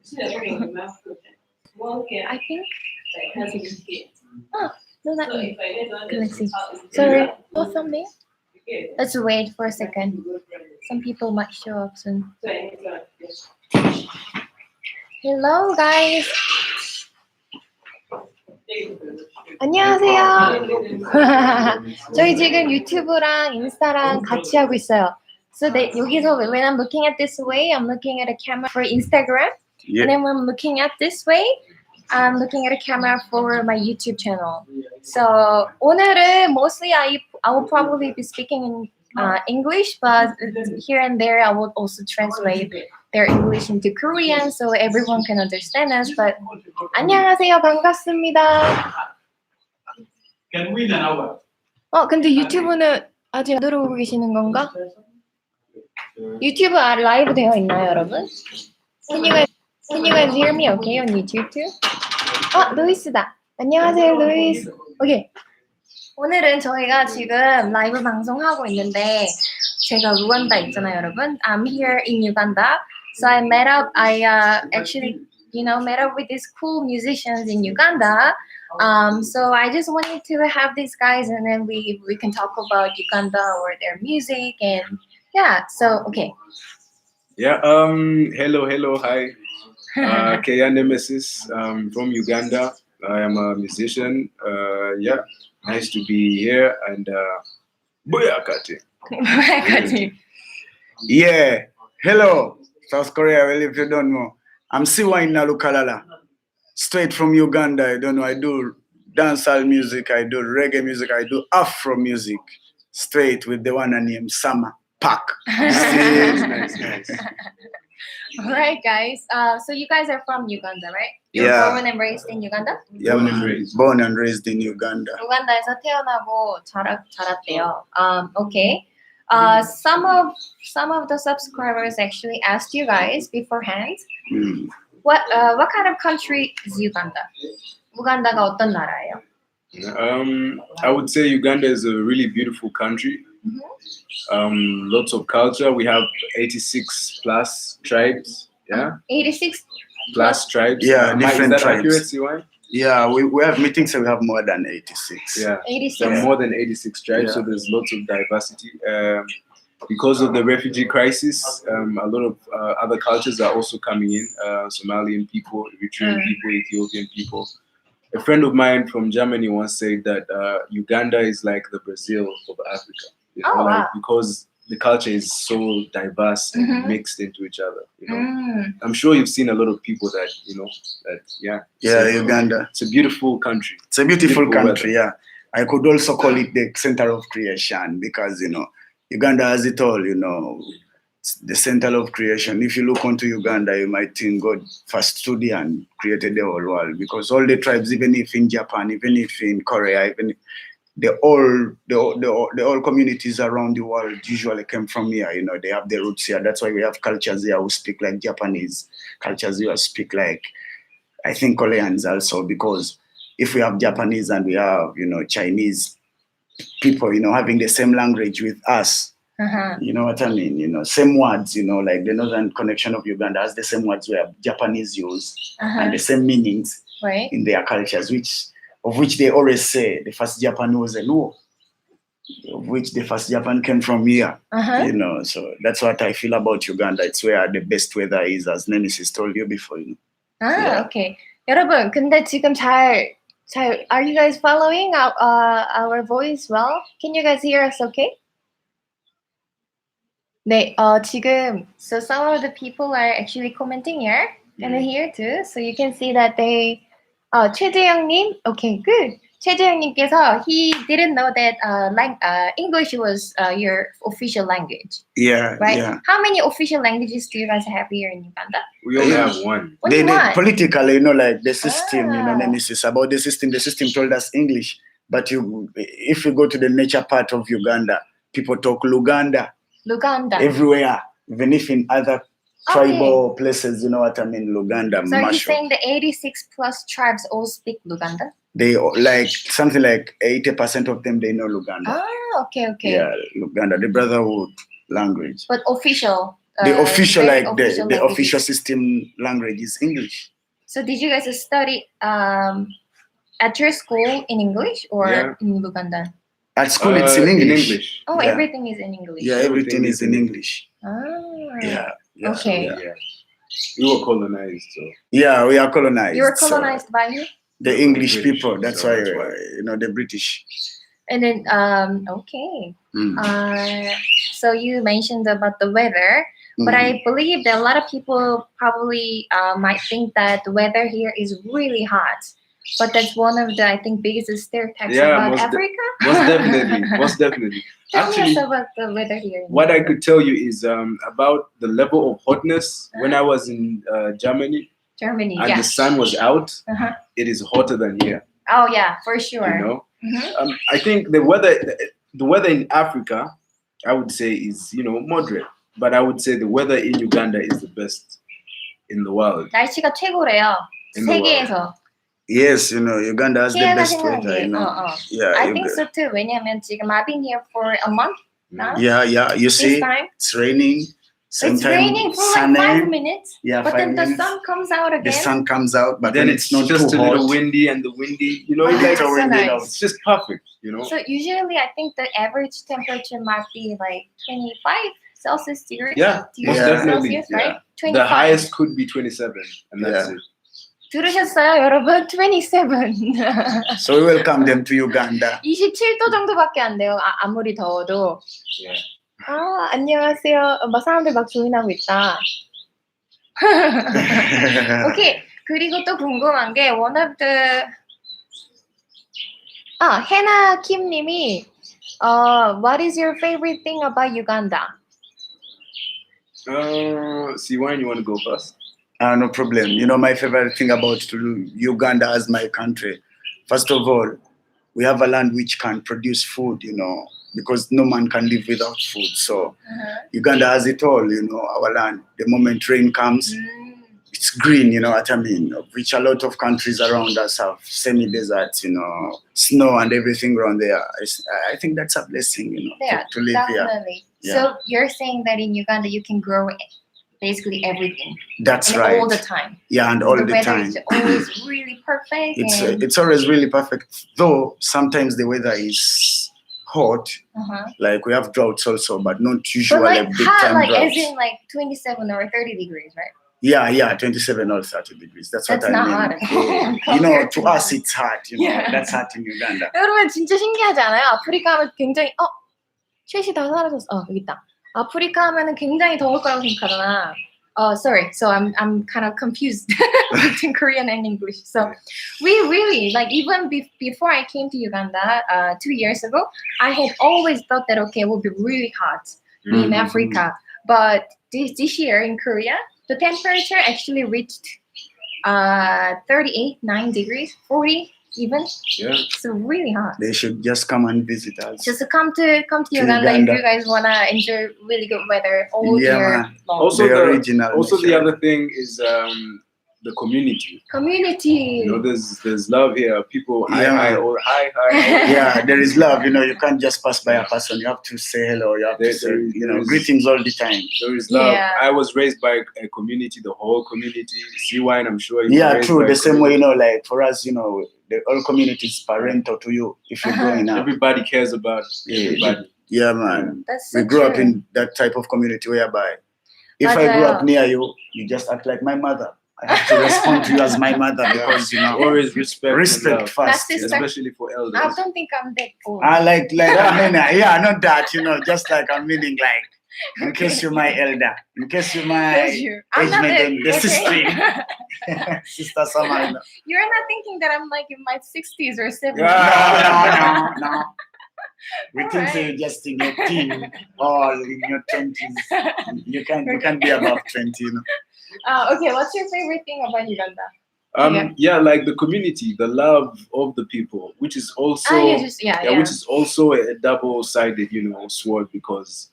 I think. Oh, no, not me. Let's see. Sorry, what's something? Let's wait for a second. Some people might show up soon. Hello, guys. 안녕하세요. 저희 지금 유튜브랑 인스타랑 같이 하고 있어요. So that 여기서 when I'm looking at this way, I'm looking at a camera for Instagram. Yeah. And then when I'm looking at this way, I'm looking at a camera for my YouTube channel. So 오늘은 mostly I will probably be speaking in English, but here and there I will also translate their English into Korean so everyone can understand us. But 안녕하세요, 반갑습니다. 근데 유튜브는 아직 안 들어오고 계시는 건가? 유튜브 라이브 되어 있나요, 여러분? Can you guys hear me okay on YouTube too? 루이스다. 안녕하세요, 루이스. 오케이. 오늘은 저희가 지금 라이브 방송하고 있는데 제가 우간다 있잖아요, 여러분. I'm here in Uganda. So I actually met up with these cool musicians in Uganda. So I just wanted to have these guys and then we can talk about Uganda or their music and yeah, so okay. Yeah, hello, hi. Keya Nemesis from Uganda. I am a musician. Yeah, nice to be here and Boyakati. Yeah, hello, South Korea. Well, if you don't know, I'm Wyne Nalukalala, straight from Uganda. I don't know, I do dancehall music, I do reggae music, I do Afro music, straight with the one named Summer. Pack. Nice. All right, guys. So you guys are from Uganda, right? You're born and raised in Uganda? Yeah, born and raised in Uganda. 우간다에서 태어나고 자랐대요. Okay. Some of the subscribers actually asked you guys beforehand. What kind of country is Uganda? 우간다가 어떤 나라예요? I would say Uganda is a really beautiful country. Lots of culture. We have 86 plus tribes. Yeah. 86 plus tribes. Yeah, different is that tribes. accuracy, Wyne? Yeah, we have meetings, so we have more than 86. Yeah, 86. there are more than 86 tribes, so there's lots of diversity. Because of the refugee crisis, a lot of other cultures are also coming in. Somalian people, Eritrean people, Ethiopian people. A friend of mine from Germany once said that Uganda is like the Brazil of Africa. Wow. Because the culture is so diverse and mixed into each other. I'm sure you've seen a lot of people that Uganda. It's a beautiful country. It's a beautiful country. Weather. Yeah, I could also call it the center of creation because Uganda has it all. It's the center of creation. If you look onto Uganda, you might think God first stood here and created the whole world because all the tribes, even if in Japan, even if in Korea, even the all communities around the world usually came from here. They have their roots here. That's why we have cultures here who speak like Japanese, cultures here who speak like, I think, Koreans also, because if we have Japanese and we have, Chinese people, having the same language with us, you know what I mean? Same words, like the northern connection of Uganda has the same words where Japanese use and the same meanings in their cultures, of which they always say the first Japan was a no, of which the first Japan came from here. So that's what I feel about Uganda. It's where the best weather is, as Nemesis told you before. Okay. 여러분, 근데 지금 are you guys following our voice well? Can you guys hear us okay? 네, 지금, so some of the people are actually commenting here, and here too, so you can see that they, 최재영님, okay, good. 최재영님께서, he didn't know that English was your official language. Yeah, right? Yeah. How many official languges do you guys have here in Uganda? We only have one. Only one? Politically, like the system, Nemesis, about the system told us English, but if you go to the nature part of Uganda, people talk Luganda. Everywhere, even if in other tribal places, you know what I mean, Luganda. So he's saying the 86 plus tribes all speak Luganda? They something like 80% of them, they know Luganda. Okay. Yeah, Luganda, the brotherhood language. But official The official, very like official the languages. official system language is English. So did you guys study at your school in English or Yeah. in Ugandan? At school, it's in English. Oh, Yeah. everything is in English. Yeah, everything is in English. Ah. Yeah. Yeah. Okay. Yeah. We were colonized, so Yeah, we are colonized. You were so colonized by who? the English British, people. That's so why, that's why. the British. And then okay. Mm. So you mentioned about the weather, but I believe that a lot of people probably might think that the weather here is really hot. But that's one of the, I think, biggest stereotypes about Africa. Most definitely. Tell Actually, me about the weather here. what I could tell you is about the level of hotness when I was in Germany Germany, and yeah. the sun was out. Uh-huh. It is hotter than here. Oh yeah, for sure. You know, Mhm. I think the weather in Africa, I would say, is moderate. But I would say the weather in Uganda is the best in the world. 날씨가 최고래요. In the world. 세계에서. Yes, Uganda has the Keya가 best weather. 생각해. Yeah, I think so too. 왜냐면 지금 I've been here for a month now. Yeah. You This see, time it's raining. it's Sometimes raining for sunny. like 5 minutes. Yeah, but 5 then the minutes. sun comes out again. The sun comes out, but Then when it's not just too a little hot. windy, and the windy, Oh, it's that's like so nice. it's just perfect. So usually I think the average temperature might be like 25 Celsius degrees. Yeah, most definitely. Celsius, right? Yeah. 25. The highest could be 27, and that's it. 들으셨어요, 여러분? 27. So we welcome them to Uganda. 27도 정도밖에 안 돼요. 아무리 더워도. Yeah. 아, 안녕하세요. 막 사람들 막 조인하고 있다. 오케이. 그리고 또 궁금한 게 one of the 해나 킴 님이 what is your favorite thing about Uganda? See, Wyne, you want to go first? No problem. My favorite thing about Uganda as my country, first of all, we have a land which can produce food, because no man can live without food. So Uganda has it all, our land. The moment rain comes, it's green, you know what I mean? Which a lot of countries around us have semi-deserts, snow and everything around there. I think that's a blessing, Yeah, to live here. definitely. Yeah. So you're saying that in Uganda you can grow basically everything. That's and right. all the time. Yeah, and all the weather time. is always really perfect. It's always really perfect, though sometimes the weather is hot. Like we have droughts also, but not usually but big hot, time droughts. as in 27 or 30 degrees, right? Yeah, 27 or 30 degrees. That's what I not mean. hot at all. To us it's hot. Yeah. That's hot in Uganda. 여러분 진짜 신기하지 않아요? 아프리카 하면 굉장히 셋이 다 사라졌어. 여기 있다. 아프리카 하면은 굉장히 더울 거라고 생각하잖아. Sorry. So I'm kind of confused between Korean and English. So we really even before I came to Uganda 2 years ago, I had always thought that it will be really hot in Africa. But this year in Korea, the temperature actually reached 38.9 degrees, 40 even. Yeah. So really hot. They should just come and visit us. Just come to Uganda if you guys wanna enjoy really good weather all year man. long. Also, the the other thing is the community. Community. There's love here. People hi. Yeah, there is love. You can't just pass by a person. You have to say hello. You have to say, greetings all the time. There is love. Yeah. I was raised by a community, the whole community. See Wyne, I'm sure. True. The same way, like for us, the whole community is parental to you if you're growing up. Everybody cares about everybody. Yeah, man. That's so We grew up true. in that type of community whereby if I grew up near you, you just act like my mother. I have to respond to you as my mother because always respect first, sister. especially for elders. I don't think I'm that old. I like I mean, not that, just like I'm meaning like in case you're my elder, in case you're my I'm not the sister, sister Summer. You're not thinking that I'm like in my 60s or 70s. No. We think so you're just in your teen or in your 20s. You can be above 20, Okay, what's your favorite thing about Uganda? Like the community, the love of the people, which is also which is also a double-sided, sword, because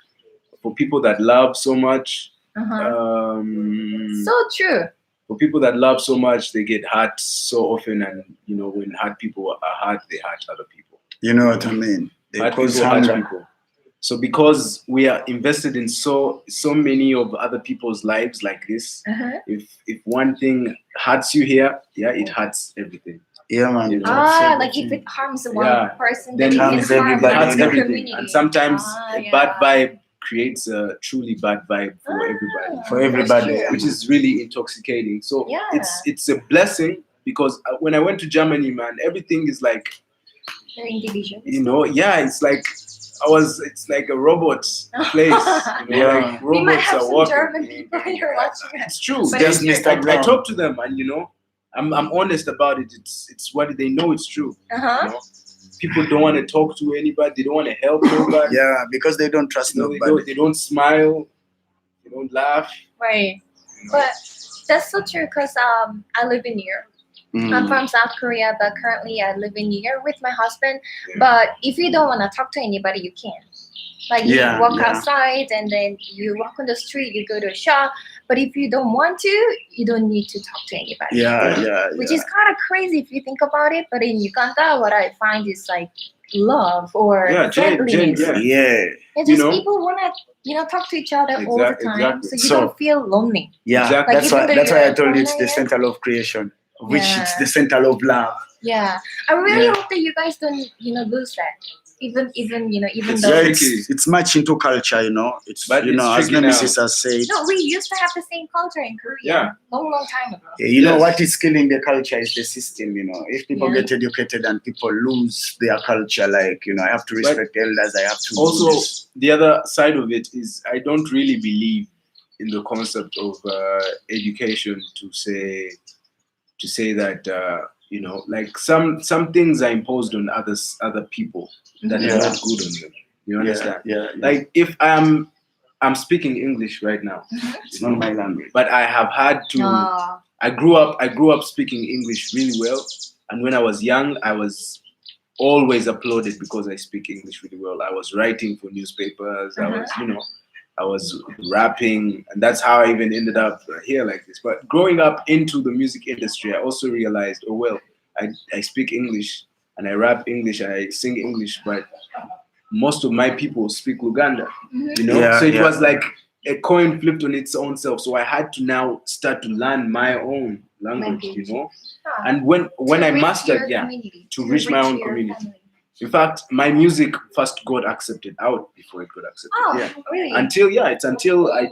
for people that love so much, so true. For people that love so much, they get hurt so often, and when hurt people are hurt, they hurt other people. You know what I mean? They Hurt cause people hurt hunger. people. So because we are invested in so many of other people's lives like this, if one thing hurts you here, it hurts everything. Yeah, man. Like if it harms one person, then it harms can harm everybody, the whole everything. community. And sometimes a bad vibe creates a truly bad vibe for everybody. For everybody, Which is really intoxicating. So it's a blessing, because when I went to Germany, man, everything is like, Very individual. It's like it's like a robot place. Like We might robots have are some working. German people here watching us. It's true. But Just it's Mr. I talk to them, and I'm honest about it. It's what they know it's true. People don't want to talk to anybody. They don't want to help nobody. Yeah, because they don't trust nobody. They don't smile. They don't laugh. Right. But that's so true, because I live in New York. I'm from South Korea, but currently I live in New York with my husband. But if you don't want to talk to anybody, you can. Like you walk outside, and then you walk on the street, you go to a shop. But if you don't want to, you don't need to talk to anybody. Which is kind of crazy if you think about it. But in Uganda, what I find is like love or friendliness. And just people want to talk to each other all the time, so you don't feel lonely. Yeah, Exactly. that's why I told you it's the center of creation, which it's the center of love. Yeah, I really hope that you guys don't lose that. Even though It's much into culture, It's But it's as tricky Nemesis now. has said. no, we used to have the same culture in Korea long time ago. Yeah, what is killing the culture is the system, If people get educated and people lose their culture, like, I have to respect elders, I have to. Also, the other side of it is I don't really believe in the concept of education to say that like some things are imposed on other people that are not good on them. You understand? Yeah. Like if I'm speaking English right now, It's not my language. but I have had to. I grew up speaking English really well, and when I was young, I was always applauded because I speak English really well. I was writing for newspapers. I was rapping, and that's how I even ended up here like this. But growing up into the music industry, I also realized, I speak English and I rap English, I sing English, but most of my people speak Luganda, So it was like a coin flipped on its own self. So I had to now start to learn my own language, And when I mastered, to reach my own community. Family. In fact, my music first got accepted out before it got accepted. Oh, really? Until I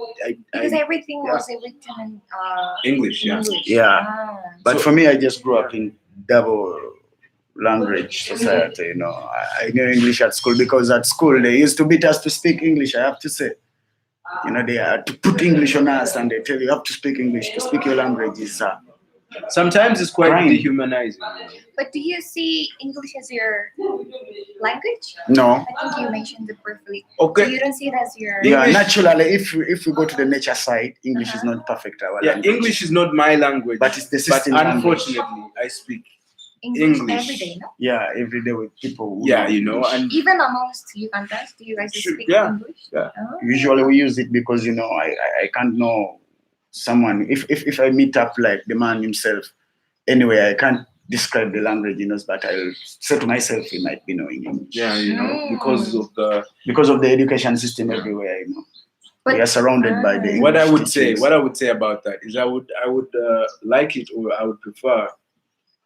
Because everything was written in English, But for me, I just grew up in double language society. I knew English at school because at school they used to beat us to speak English. I have to say, they had to put English on us, and they tell you have to speak English. To speak your language is sometimes it's quite Crime. dehumanizing. But do you see English as your language? No. I think you mentioned it briefly. Okay. So you don't see it as your Naturally, if we go to the nature side, English is not perfect. Our language. English is not my language, But it's the but system language. unfortunately, I speak English English. every day, no? Yeah, every day with people. who Yeah, know English. and Even amongst Ugandans, do you guys Sure, speak yeah, English? yeah. Oh. Usually we use it because I can't know someone if I meet up like the man himself. Anyway, I can't describe the language, but I'll say to myself he might be knowing English. because of the the education system everywhere. But, we are surrounded by the what I would teachings. say about that is I would like it, or I would prefer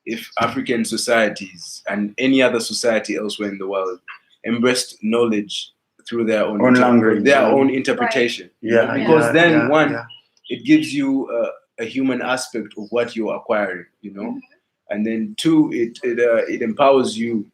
if African societies and any other society elsewhere in the world embraced knowledge through their own language, their own interpretation. Yeah, because then it gives you a human aspect of what you're acquiring, and then two, it empowers you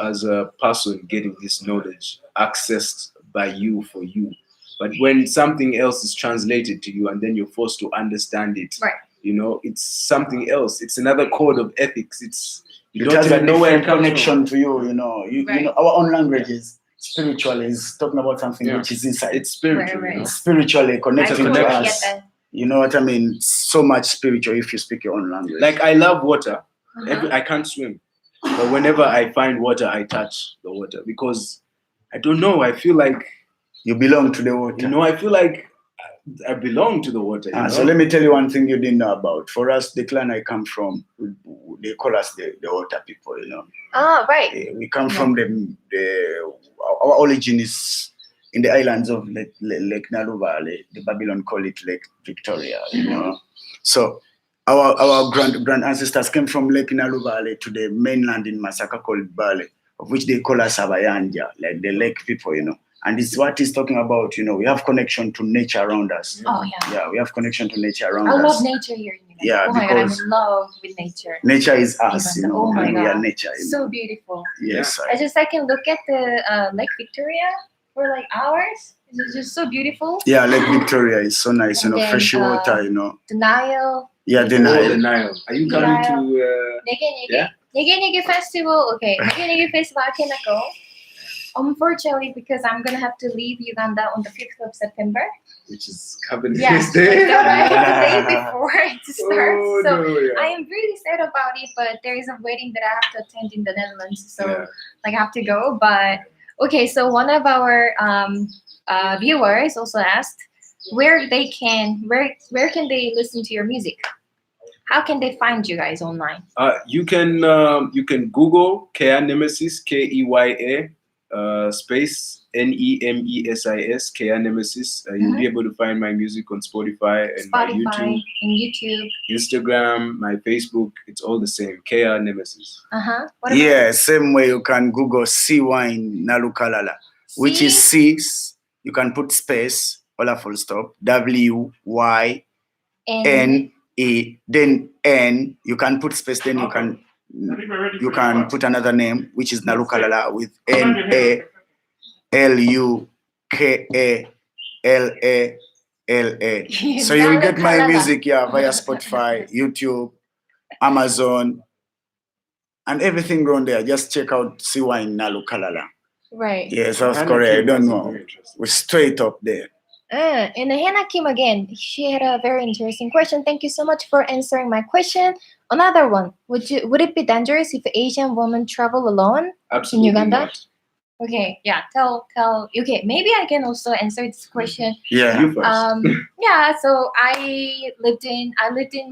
as a person getting this knowledge accessed by you for you. But when something else is translated to you and then you're forced to understand it, it's something else. It's another code of ethics. You it don't has a even know where it different comes connection from. to you. Our own language is spiritual, is talking about something which is inside. It's spiritual. Right. It's spiritually connected to I us. get that. You know what I mean? It's so much spiritual if you speak your own language. Like I love water. I can't swim, but whenever I find water, I touch the water because I don't know. I feel like you belong to the water. I feel like I belong to the water. So let me tell you one thing you didn't know about. For us, the clan I come from, they call us the water people. Oh, right. We come from our origin is in the islands of Lake Nalukalala. The Babylon call it Lake Victoria, you know. So our grand ancestors came from Lake Nalukalala to the mainland in Masaka called Bale, of which they call us Abayanja, like the lake people, you know. And it's what he's talking about, you know, we have connection to nature around us. Oh yeah. Yeah, we have connection to nature around I us. love nature here in Uganda. Yeah, oh my god, I'm because in love with nature. Nature is us, you Uganda. know, Oh my and we are god. nature. You So know. beautiful. Yes. I can look at the Lake Victoria for like hours. It's just so beautiful. Yeah, Lake Victoria is so nice, you And know, then, fresh water, you know. The Nile. Yeah, the Oh, Nile. the Nile. Are you The coming Nile. to? Yeah. Nege Festival. Okay, Nege Festival. I cannot go. Unfortunately, because I'm gonna have to leave Uganda on the 5th of September. Which is Cabinet Yes, Day. the day before it starts. Oh, so no, yeah. I am really sad about it, but there is a wedding that I have to attend in the Netherlands, so Yeah. like I have to go. But okay, so one of our viewers also asked where can they listen to your music? How can they find you guys online? You can Google Keya Nemesis, Keya space Nemesis, Keya Nemesis. You'll be able to find my music on Spotify and my YouTube, and YouTube, Instagram, my Facebook. It's all the same. Keya Nemesis. Yeah, same way you can Google Wyne Nalukalala, which is C. You can put space, all a full stop, WYNE, then N. You can put space, then you can put another name, which is Nalukalala with NALUKALALA. So you'll get my music, via Spotify, YouTube, Amazon, and everything around there. Just check out Wyne Nalukalala. Right. Yeah, South Korea. I don't know. We're straight up there. And Hannah Kim again, she had a very interesting question. Thank you so much for answering my question. Another one. Would it be dangerous if Asian women travel alone Absolutely in Uganda? not. Okay, yeah. Tell. Okay, maybe I can also answer this question. Yeah. You first. Yeah. So I lived in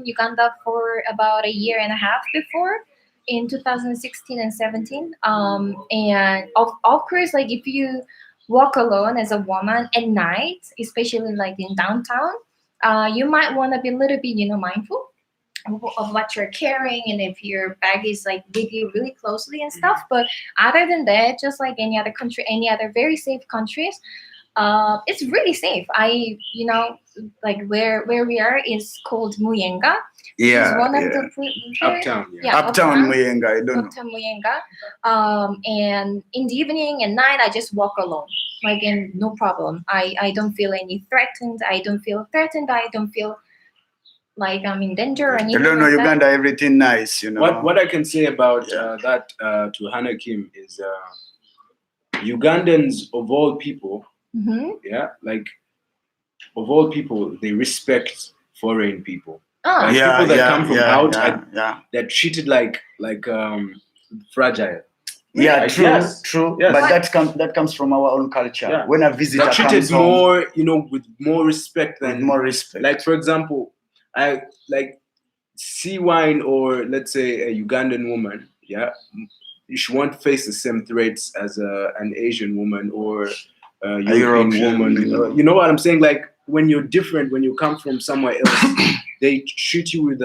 Uganda for about a year and a half before, in 2016 and 17. And of course, like if you walk alone as a woman at night, especially like in downtown, you might want to be a little bit, mindful of what you're carrying and if your bag is like with you really closely and stuff. But other than that, just like any other country, any other very safe countries, it's really safe. Like where we are is called Muyenga. Yeah. It's one of yeah. the Uptown. Uptown Muyenga, I don't know. Uptown Muyenga. And in the evening and night, I just walk alone. Like, and no problem. I don't feel any threatened. I don't feel like I'm in danger or anything. I don't know, like Uganda, everything nice, What I can say about that to Hannah Kim is Ugandans of all people, like of all people, they respect foreign people. Like people that come from out, they're treated like fragile. Yeah, true, Yes. true. Yes. But that comes from our own culture. Yeah. When a visitor They're treated comes home, more, with more respect than with more respect. Like, for example, I like Wyne, or let's say a Ugandan woman, she won't face the same threats as an Asian woman or a European woman. You know what I'm saying? Like, when you're different, when you come from somewhere else, they treat you with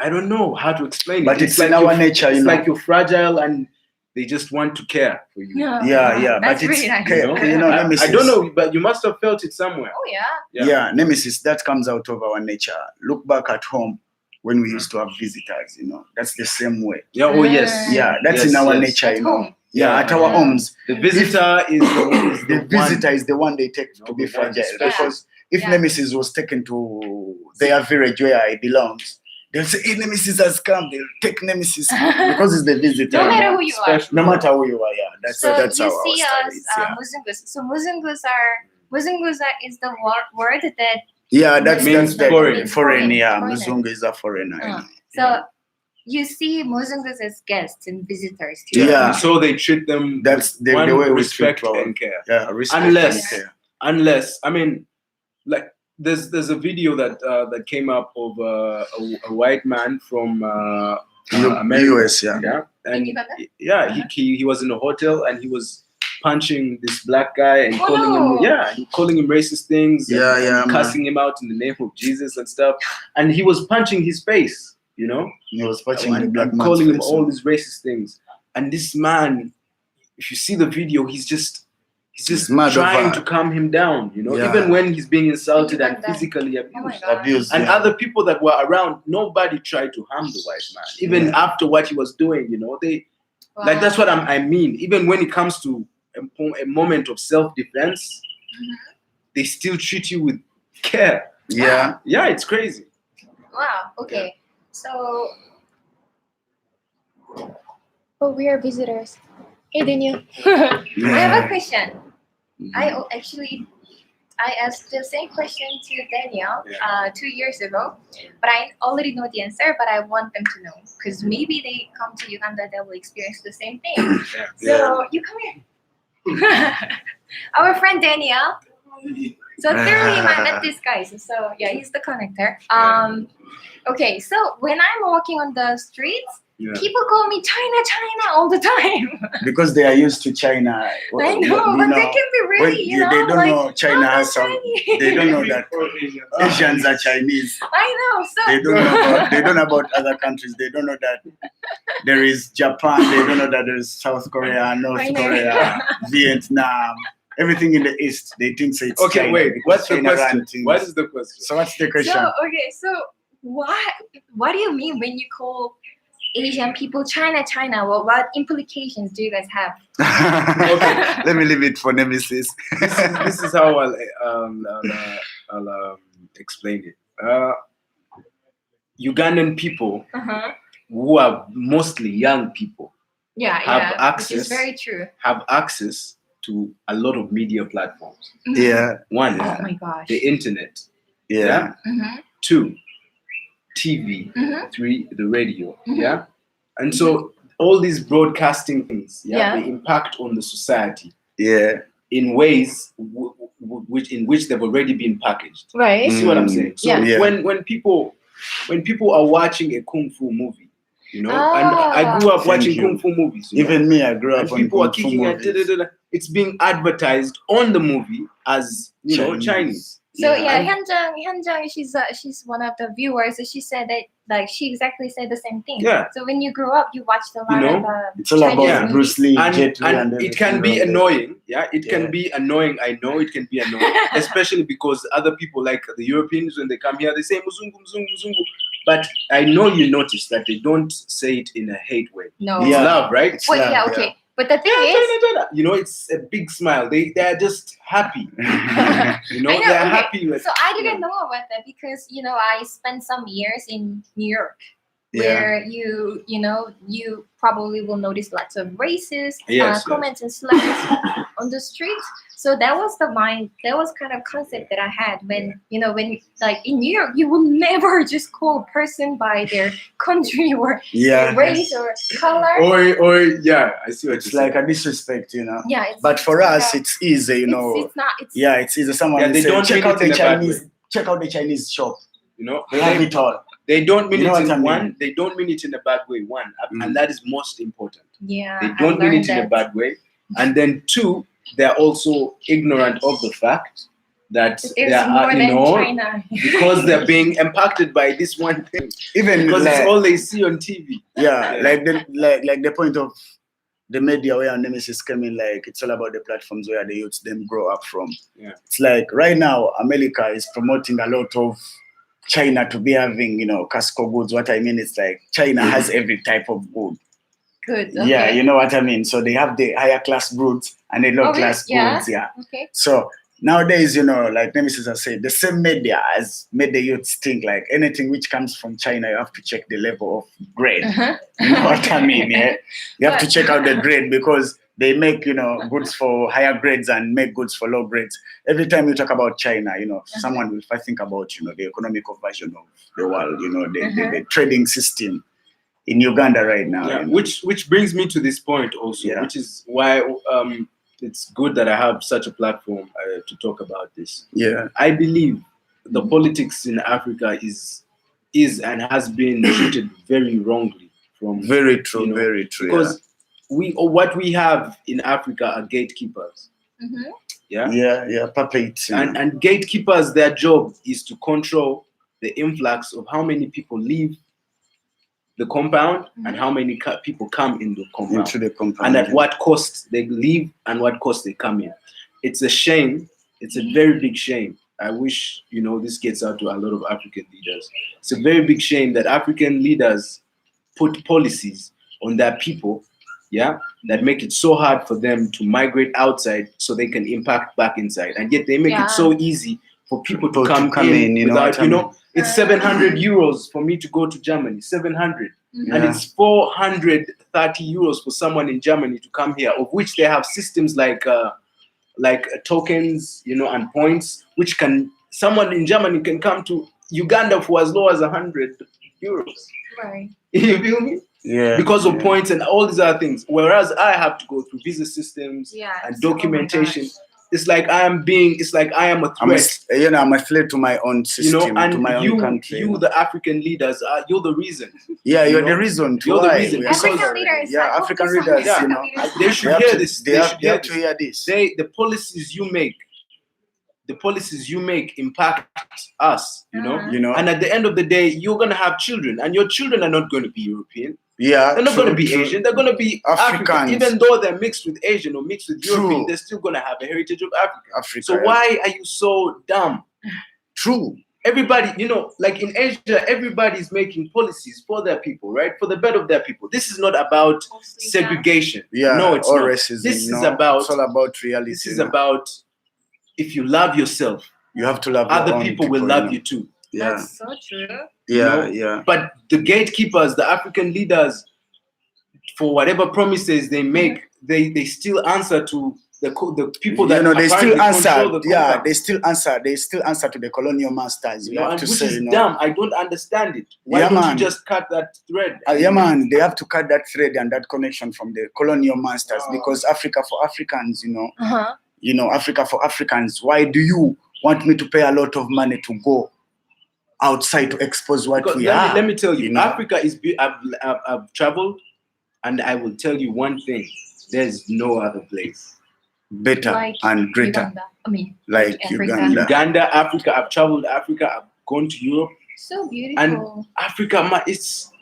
I don't know how to explain it. But it's in our nature, It's like you're fragile and they just want to care for you. Yeah. That's But really it's nice. Nemesis. I don't know, but you must have felt it somewhere. Oh yeah. Yeah, Nemesis, that comes out of our nature. Look back at home when we used to have visitors, That's the same way. Yeah, oh yes. Yeah, that's in our nature, At home. Yeah, at our homes. The visitor is the one they take to be fragile. Because if Nemesis was taken to their village where it belongs, they'll say, hey, Nemesis has come. They'll take Nemesis because it's the visitor. No matter who you are. No matter who you are, That's so that's you our see style us, is, Muzungus. So Muzungus is the word that. Yeah, that's foreign. Foreign, yeah. Foreigner. Muzungu is a foreigner. So you see Muzungus as guests and visitors too. Yeah. So they treat them That's the with way we respect treat and care. Yeah, respect and care. Unless, I mean, like, there's a video that came up of a white man from America. US, And he was in a hotel and he was punching this black guy and calling him racist things, and cussing him out in the name of Jesus and stuff. And he was punching his face, you know. He was punching the And black man's calling him face, all these racist things. And this man, if you see the video, he's just mad trying over- to calm him down, you know, Yeah. even when he's being insulted and Uganda. physically Oh my abused. God. Abuse, And yeah. other people that were around, nobody tried to harm the white man. Even after what he was doing, you know, like that's what I mean. Even when it comes to a moment of self-defense, they still treat you with care. Yeah. Yeah, it's crazy. Wow. Okay. So, we are visitors. Hey, Daniel. I have a question. I asked the same question to Daniel 2 years ago, but I already know the answer. But I want them to know because maybe they come to Uganda, they will experience the same thing. So you come here. Our friend Daniel. So through him, I met this guy. So yeah, he's the connector. Okay, so when I'm walking on the streets, people call me China all the time. Because they are used to China. I know, but they can be really, they don't like, know China has some. Chinese. They don't know that Asians are Chinese. I know. So They don't know about other countries. They don't know that there is Japan. They don't know that there is South Korea, North I know. Korea, Vietnam. Everything in the East, they think so it's Okay, China. wait. because What's the China question? ran things. What is the question? So what's the question? So what do you mean when you call Asian people China? Well, what implications do you guys have? Okay, let me leave it for Nemesis. This is how I'll explain it. Ugandan people who are mostly young people Yeah, have which is very true. have access to a lot of media platforms. Yeah, One, Oh my gosh. the internet. yeah, Two, TV. Three, the radio. Mhm. Yeah, and so all these broadcasting things, Yeah. they impact on the society yeah. in ways in which they've already been packaged. Right. You see what I'm saying? So Yeah. when people are watching a kung fu movie, you know, and I grew up Thank watching you. kung fu movies. You know, Even me, I grew and up on people are Kung Fu kicking and movies. it's being advertised on the movie as Chinese. So Yeah. Hyunjung, she's one of the viewers. So she said that she exactly said the same thing. Yeah. So when you grow up, you watched a lot of It's all Chinese about movies. Bruce Lee, And Jet Li, and it can everything be around there. annoying. Yeah, it Yeah. can be annoying. I know it can be annoying, especially because other people like the Europeans, when they come here, they say Muzungu, Muzungu, Muzungu. But I know you notice that they don't say it in a hate way. No. It's Yeah. love, right? It's Well, love, yeah, okay. But the thing is, You know, it's a big smile. They're just happy. You know, I know, they're okay. happy with. So I didn't know about that because I spent some years in New York, Yeah. where you probably will notice lots of racist Yes, comments and slangs on the streets. So that was kind of concept that I had when like in New York, you will never just call a person by their country or Yeah. race or color. Or yeah, I see what It's you're like saying. a disrespect, Yeah, it's, But for it's us, like it's easy, it's not. It's Yeah, it's easy. Someone Yeah, will they say, don't check mean out it in the a bad Chinese. Check out the Chinese shop. You know, They have it all. they don't mean You know it what I in mean? one. They don't mean it in a bad way. One, and that is most important. yeah. They I don't mean learned it in a that. bad way. And then two, they're also ignorant of the fact that There's there more are, than you know, China. because they're being impacted by this one thing. Even Because it's like, all they see on TV. yeah, Yeah. like the point of the media where Nemesis came in, like it's all about the platforms where the youths them grow up from. Yeah. It's like right now, America is promoting a lot of China to be having, Casco goods. What I mean is like China has every type of good. Good. Yeah, Okay. you know what I mean. So they have the higher class goods and the low Okay, class yeah. goods. Yeah. Okay. So nowadays, like Nemesis has said, the same media has made the youths think like anything which comes from China, you have to check the level of grade. You know what I mean? Yeah. You have to check out the grade because they make, goods for higher grades and make goods for low grades. Every time you talk about China, someone will first think about, the economical version of the world, the trading system in Uganda right now. Yeah, which brings me to this point also, Yeah. which is why it's good that I have such a platform to talk about this. Yeah. I believe the politics in Africa is and has been treated very wrongly from Very true, you know, very true. because what we have in Africa are gatekeepers. Mm-hmm. Yeah, puppets. And gatekeepers, their job is to control the influx of how many people leave the compound and how many people come in the compound. Into the compound. And at what cost they leave and what cost they come in. It's a shame. It's a very big shame. I wish, this gets out to a lot of African leaders. It's a very big shame that African leaders put policies on their people, that make it so hard for them to migrate outside so they can impact back inside. And yet they make it so easy for people to come in without, it's 700 euros for me to go to Germany, 700. And it's 430 euros for someone in Germany to come here, of which they have systems like tokens, and points, which someone in Germany can come to Uganda for as low as 100 euros. Right. You feel me? Yeah. Because of points and all these other things. Whereas I have to go through visa systems and documentation. It's like I am a threat. I'm a threat to my own system, and to my own country. You, the African leaders, you're the reason. Yeah, you're the reason. You're the reason. African leaders. African leaders. They should hear this. They have to hear this. The policies you make impact us. You know. And at the end of the day, you're gonna have children, and your children are not going to be European. Yeah, they're not going to be Asian. They're going to be African. Even though they're mixed with Asian or mixed with European, they're still going to have a heritage of Africa. So why are you so dumb? True. Everybody, like in Asia, everybody's making policies for their people, right? For the better of their people. This is not about segregation. No, it's not. Racism. This is about. It's all about reality. This is about if you love yourself, you have to love other people will love you too. Yeah. That's so true. Yeah. But the gatekeepers, the African leaders, for whatever promises they make, they still answer to the people that they still answer. They still answer. They still answer to the colonial masters. You have to which say, is dumb. I don't understand it. Why don't you just cut that thread? They have to cut that thread and that connection from the colonial masters because Africa for Africans, Africa for Africans. Why do you want me to pay a lot of money to go outside to expose what we are? Let me tell you, Africa is. I've traveled, and I will tell you one thing: there's no other place better and greater. Uganda. Uganda, Africa. I've traveled Africa. I've gone to Europe. So beautiful. And Africa, it's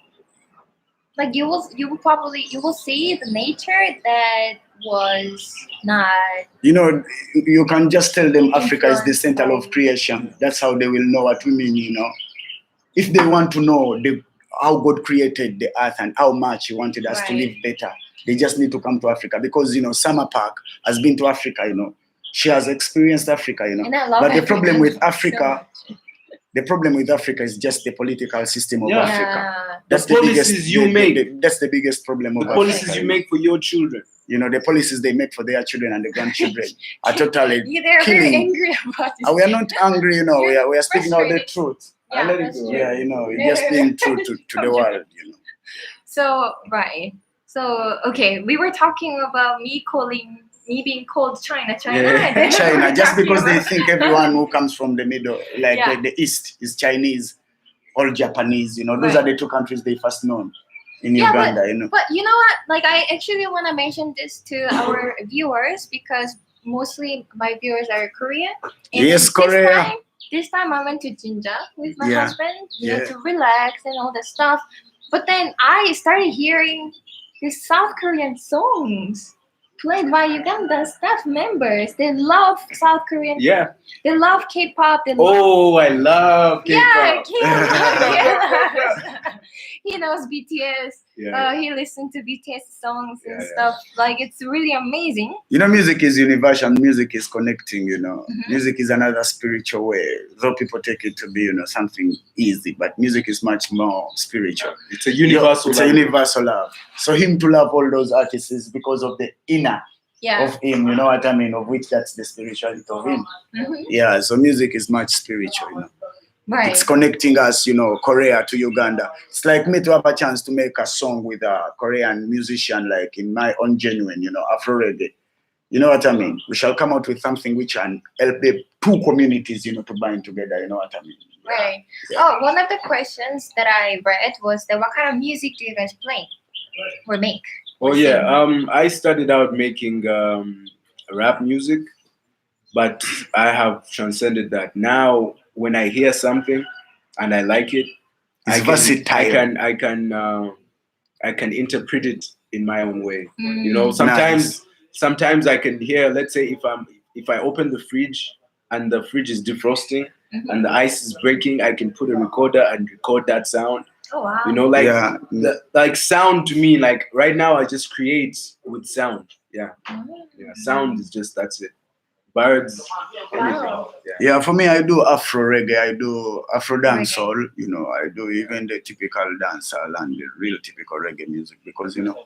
like you will see the nature that was not. You can just tell them Africa is the center of creation. That's how they will know what we mean. If they want to know how God created the earth and how much He wanted us to live better, they just need to come to Africa because Summer Park has been to Africa. She has experienced Africa. And I love but the Africa problem with Africa. So the problem with Africa is just the political system of Africa. That's the policies you make. That's the biggest problem of Africa. The policies you make for your children. The policies they make for their children and the grandchildren are totally they're killing. very angry about this. We are not angry, we are speaking out the truth. Yeah, let it go. Yeah, we're just being true to the world, So, right. So, okay, we were talking about me being called China. China, just because they think everyone who comes from the middle, like the East, is Chinese or Japanese. Those are the two countries they first known in Uganda. But you know what? Like, I actually want to mention this to our viewers because mostly my viewers are Korean. And yes, Korea. This time I went to Jinja with my husband, to relax and all that stuff. But then I started hearing these South Korean songs played by Ugandan staff members. They love South Korean. Yeah. They love K-pop. I love K-pop. Yeah, K-pop. He knows BTS. He listens to BTS songs and stuff. Like, it's really amazing. Music is universal. Music is connecting, Music is another spiritual way. Though people take it to be, something easy, but music is much more spiritual. It's a universal love. It's a universal love. So him to love all those artists is because of the inner of him, you know what I mean? Of which that's the spirituality of him. Yeah, so music is much spiritual, Right. It's connecting us, Korea to Uganda. It's like me to have a chance to make a song with a Korean musician, like in my own genuine, Afro reggae. You know what I mean? We shall come out with something which can help the two communities, to bind together. You know what I mean? Right. Yeah. One of the questions that I read was that what kind of music do you guys play or make? Oh yeah, I started out making rap music, but I have transcended that. Now, when I hear something and I like it, It's versatile. I can interpret it in my own way. Mm. You know, Nice. sometimes I can hear. Let's say if I open the fridge and the fridge is defrosting and the ice is breaking, I can put a recorder and record that sound. Oh wow. You know, like Yeah. like sound to me, like right now I just create with sound. Yeah, sound is just, that's it. Birds, anything. Wow. Yeah, for me, I do Afro reggae, I do Afro dancehall, you know, I do even the typical dancehall and the real typical reggae music because, you know,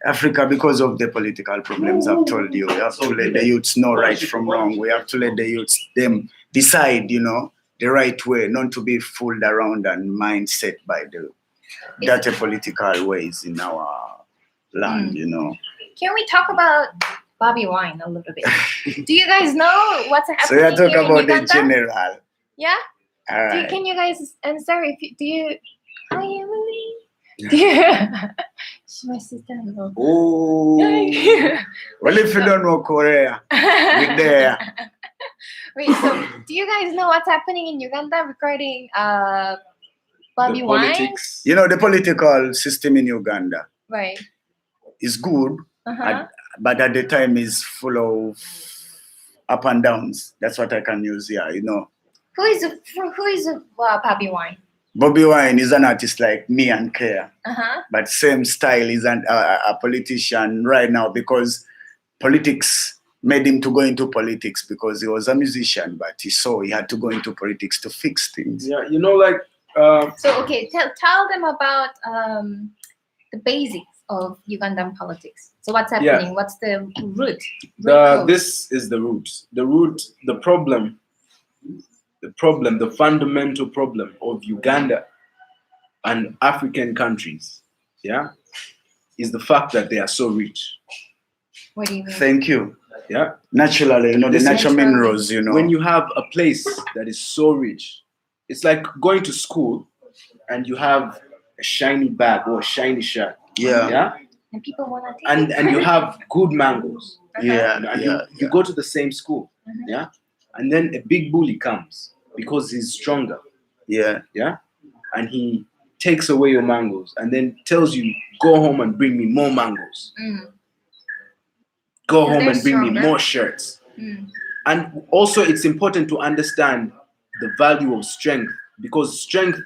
Africa, because of the political problems I've told you, we have to let the youths know right from wrong. We have to let the youths, them decide, you know, the right way, not to be fooled around and mindset by the dirty political ways in our land, you know. Can we talk about Bobby Wyne a little bit? Do you guys know what's happening So you're talking here in about the Uganda? general. Yeah? All right. Can you guys answer? Do you... Hi, Emily. Do you... She's my sister-in-law. Oh, Well, if you don't know Korea, we're there. Wait, so do you guys know what's happening in Uganda regarding Bobby the Wyne? politics. You know, the political system in Uganda Right. is good, Uh-huh. but at the time is full of up and downs. That's what I can use here, you know. Who is Bobby Wyne? Bobby Wine is an artist like me and Keya, Uh-huh. but same style is a politician right now because politics made him to go into politics because he was a musician, but he saw he had to go into politics to fix things. Yeah, you know, like So okay, tell them about the basics of Ugandan politics. So what's happening? What's the root? this is the root. The problem, the fundamental problem of Uganda and African countries, yeah, is the fact that they are so rich. What do you mean? Thank you. Yeah. Naturally, you know, the Listen, natural minerals, you know. When you have a place that is so rich, it's like going to school and you have a shiny bag or a shiny shirt. Yeah. Yeah. And people want to take it. And you have good mangoes. Yeah, And yeah, you go to the same school. Yeah. And then a big bully comes because he's stronger. yeah. Yeah. And he takes away your mangoes and then tells you, go home and bring me more mangoes. Mm. Go Yeah, home they're and bring me stronger. more shirts. Mm. And also it's important to understand the value of strength because strength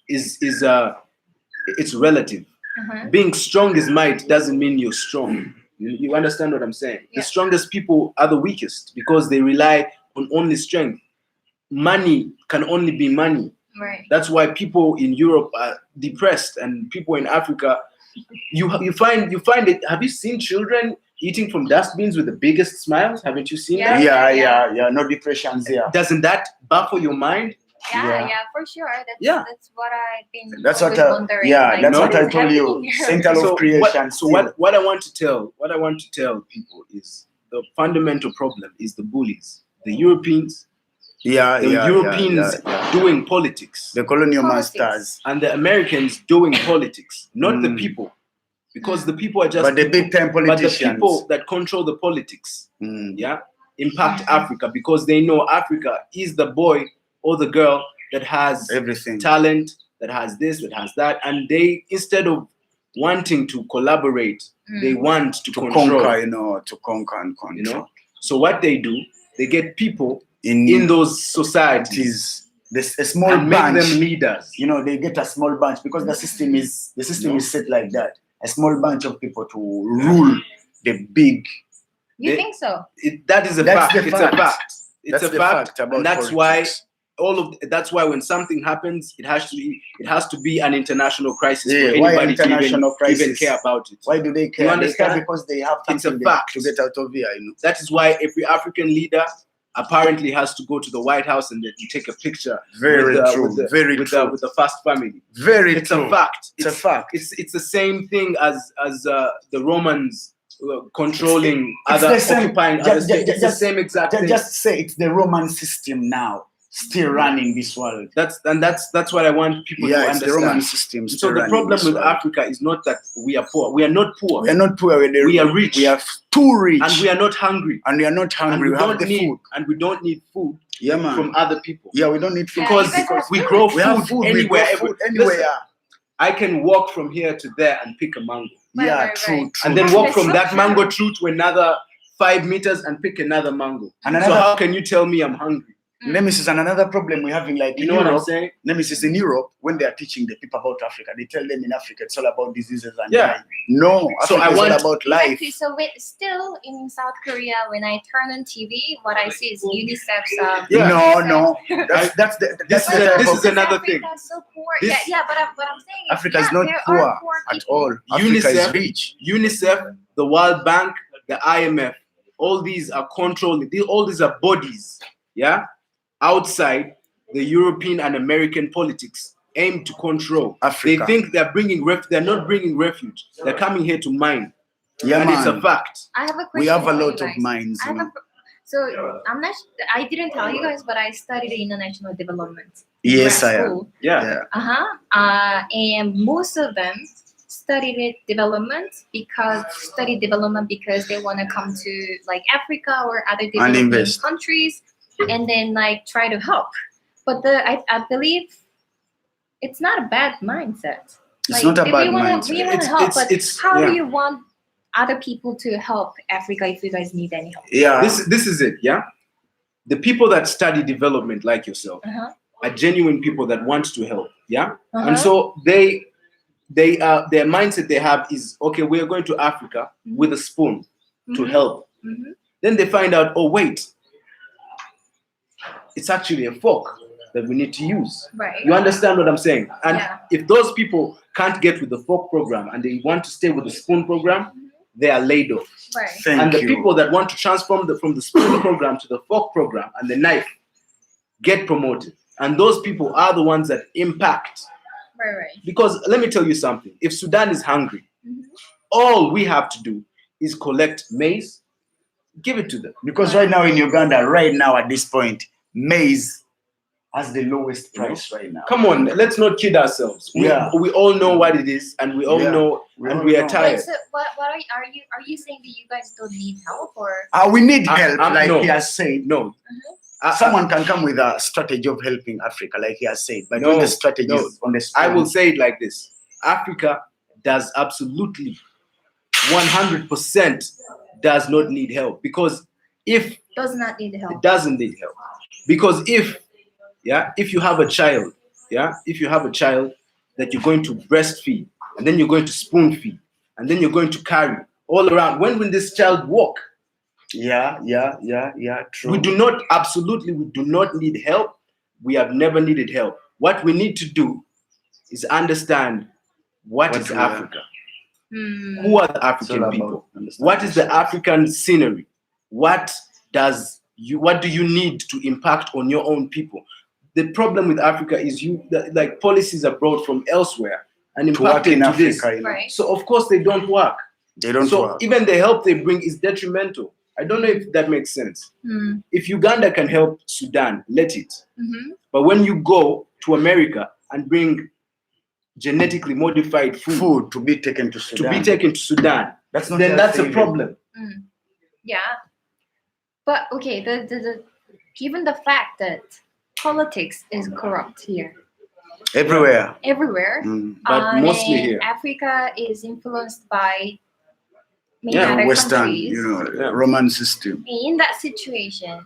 is it's relative. Uh-huh. Being strong is might doesn't mean you're strong. You understand what I'm saying? Yeah. The strongest people are the weakest because they rely on only strength. Money can only be money. Right. That's why people in Europe are depressed and people in Africa, you find it. Have you seen children eating from dustbins with the biggest smiles? Haven't you seen Yeah. that? Yeah. No depressions here. Doesn't that baffle your mind? Yeah, for sure. That's what I've been That's what always wondering. that's what what I is told you. happening here? Center of creation. What I want to tell people is the fundamental problem is the bullies, the Europeans, Europeans doing politics, the colonial Politics. masters. and the Americans doing politics, not the people, because the people are just But the big time but the politicians. people that control the politics, Mm. impact Africa because they know Africa is the boy or the girl that has Everything. talent, that has this, that has that, and they, instead of wanting to collaborate, they want to control. Conquer, to conquer and control. So what they do, they get people In those societies there's a small and make bunch. them leaders. They get a small bunch because the system is set like that. A small bunch of people to rule the big. You think so? That is a That's fact. the It's fact. a fact. It's That's a the fact, fact about and that's politics. why that's why when something happens, it has to be an international crisis for Why anybody to international even crisis? care about it. Why do they care? You They care understand? because they have It's a something fact. to get out of here. That is why every African leader apparently has to go to the White House and then take a picture Very with true. the first family. Very It's true. a fact. It's a fact. It's the same thing as the Romans controlling It's other the same- occupying ju- other ju- states. ju- It's the just- same exact thing. Just say it's the Roman system now. still running this world. That's what I want people to Yeah, it's understand. the Roman system. So still the running problem this with world. Africa is not that we are poor. We are not poor. We are not poor. We are rich. We are too rich. And we are not hungry. And we are not hungry. And we have the food. And we don't need food Yeah, man. from other people. Yeah, we don't need food. Because you guys have we food. grow We have food food. anywhere. We grow food anywhere. Listen, I can walk from here to there and pick a mango. Yeah, Right. true. And then walk from So that true. mango tree to another 5 meters and pick another mango. And So another how can you tell me I'm hungry? Nemesis, and another problem we're having, like You in know what I'm Europe, saying? Nemesis in Europe, when they are teaching the people about Africa, they tell them in Africa it's all about diseases and Yeah. dying. No, So Africa I is want- all about life. Exactly. So still in South Korea, when I turn on TV, what I see is UNICEF's. Yeah. No. That's This the is type this of- is another thing. Africa's so poor. This- Yeah, but what I'm saying is, Africa is yeah, not there poor are poor at people. all. Africa is UNICEF, rich. UNICEF, the World Bank, the IMF, all these are controlling. All these are bodies, yeah, outside the European and American politics, aim to control. Africa. They think they're they're not bringing refuge. They're coming here to mine, Yeah, and it's a man. fact. I have a question. We have a for you lot of guys. minds. I You have know. so I'm not. I didn't tell you guys, but I studied international development. Yes, grad I am. school. Yeah. And most of them studied development because they want to come to like Africa or other developing invest. countries, and then like try to help. But I believe it's not a bad mindset. It's not a if bad we wanna, mindset. We want to It's- help, it's- but it's- how yeah. do you want other people to help Africa if you guys need any help? Yeah. This is it, yeah. The people that study development, like yourself, Uh-huh. are genuine people that want to help, yeah. Uh-huh. And so their mindset they have is, okay, we are going to Africa with a spoon to Mhm. help. Mhm. Then they find out, oh wait, it's actually a fork that we need to use. Right. You understand what I'm saying? And Yeah. if those people can't get with the fork program and they want to stay with the spoon program, they are laid off. Right. Thank And the you. people that want to transform from the spoon program to the fork program and the knife get promoted. And those people are the ones that impact. Right. Because let me tell you something. If Sudan is hungry, Mhm. all we have to do is collect maize, give it to them. Because right now in Uganda, right now at this point, maize has the lowest price right now. Come on, let's not kid ourselves. Yeah. We all know what it is, and we all Yeah. know, We and all we are know. tired. Wait, so what are you saying that you guys don't need help or? We need help, I'm- like no. he has said. No. Someone can come with a strategy of helping Africa, like he has said. But No, when the strategy no. is on the I will spoon, say it like this. Africa does absolutely 100% does not need help, because if Does not need it help. doesn't need help, because if you have a child, that you're going to breastfeed, and then you're going to spoon feed, and then you're going to carry all around, when will this child walk? yeah, true. We do not need help. We have never needed help. What we need to do is understand what is we are. Africa. Hmm. Who are the It's all African about people? understanding. What is the African scenery? What do you need to impact on your own people? The problem with Africa is like policies are brought from elsewhere and to work impacted in to Africa? this. You know? Right. So of course they don't work. They don't So work. even the help they bring is detrimental. I don't know if that makes sense. Hmm. If Uganda can help Sudan, let it. Mhm. But when you go to America and bring genetically modified food Food to be taken to to Sudan. be taken to Sudan, That's not then that's a healthy. problem. Mm. Yeah. But okay, the given the fact that politics is corrupt here Everywhere. everywhere, Mm. But mostly and here. Africa is influenced by many Yeah, other Western, countries. you know, Roman system. In that situation,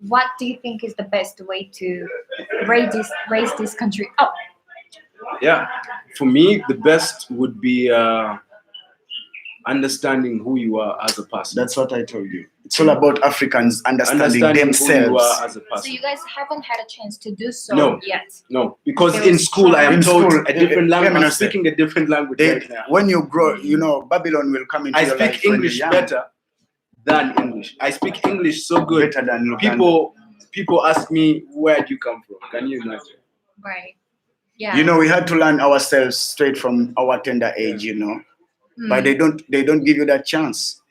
what do you think is the best way to raise this country up? Yeah, for me, the best would be understanding who you are as a person. That's what I told you. It's all about Africans understanding Who you themselves. are as a So person. you guys haven't had a chance to do so No. yet. No, because There in was school I am In told school, a different let me language. I'm not say. speaking a different language right now. When you grow, you know, Babylon will come into I your life speak when English you're young. better than English. I speak English so good. Better than Uganda. People ask me, where do you come from? Can you imagine? Right. Yeah. You know, we had to learn ourselves straight from our tender age, you know. Hmm. But they don't give you that chance.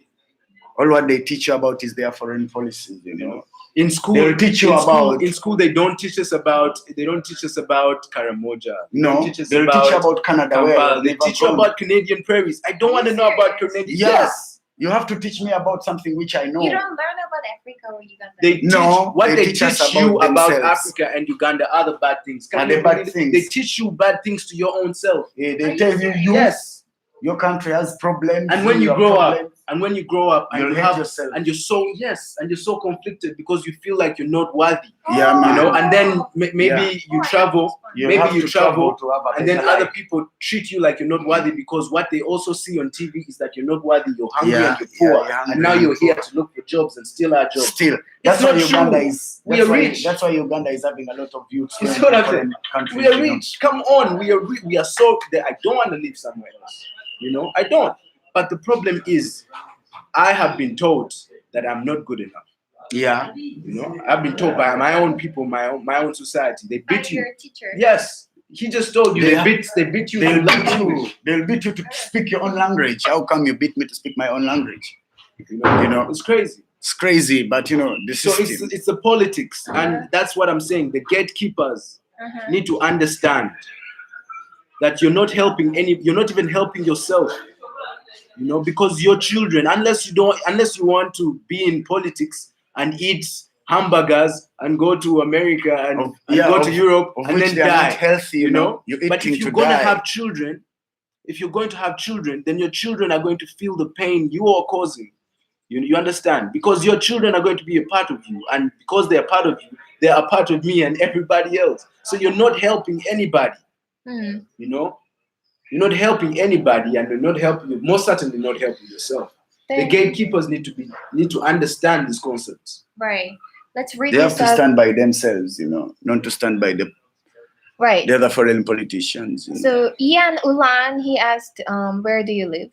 all what they teach you about is their foreign policies, you know. In school, They'll teach you about. In school, they don't teach us about. They don't teach us about Karamoja. No, teach us they'll teach you about Canada. Kampala. They teach you about Canadian prairies. I don't want to know about Canadian. Yes, you have to teach me about something which I know. You don't learn about Africa or Uganda. They teach us you about themselves. Africa and Uganda are the bad things. Things. They teach you bad things to your own self. Yeah, they tell you, yes, your country has problems. And when you grow up, and you'll hate yourself. And you're so conflicted because you feel like you're not worthy. Yeah, man. You know, and then maybe you travel, and then other people treat you like you're not worthy because what they also see on TV is that you're not worthy, you're hungry and you're poor, and now you're here to look for jobs and steal our jobs. That's why Uganda is. We are rich. That's why Uganda is having a lot of youth. That's what I'm saying. We are rich. Come on, we are so. I don't want to live somewhere else. You know, I don't. But the problem is, I have been told that I'm not good enough. Yeah. You know, I've been told by my own people, my own society. They beat you. Your teacher. Yes. He just told you they beat you. They'll beat you to speak your own language. How come you beat me to speak my own language? You know, it's crazy. It's crazy, but you know, the system. It's the politics, and that's what I'm saying. The gatekeepers need to understand that you're not even helping yourself. You know, because your children, unless you want to be in politics and eat hamburgers and go to America and go to Europe and then die, healthy, you know. But if you're going to have children, then your children are going to feel the pain you are causing. You understand? Because your children are going to be a part of you, and because they're part of you, they are a part of me and everybody else. So you're not helping anybody. You know. You're not helping anybody, and you're most certainly not helping yourself. The gatekeepers need to understand these concepts. Right. Let's read They have to stand by themselves, you know, not to stand by the other foreign politicians. You know? So Ian Ulan, he asked, where do you live?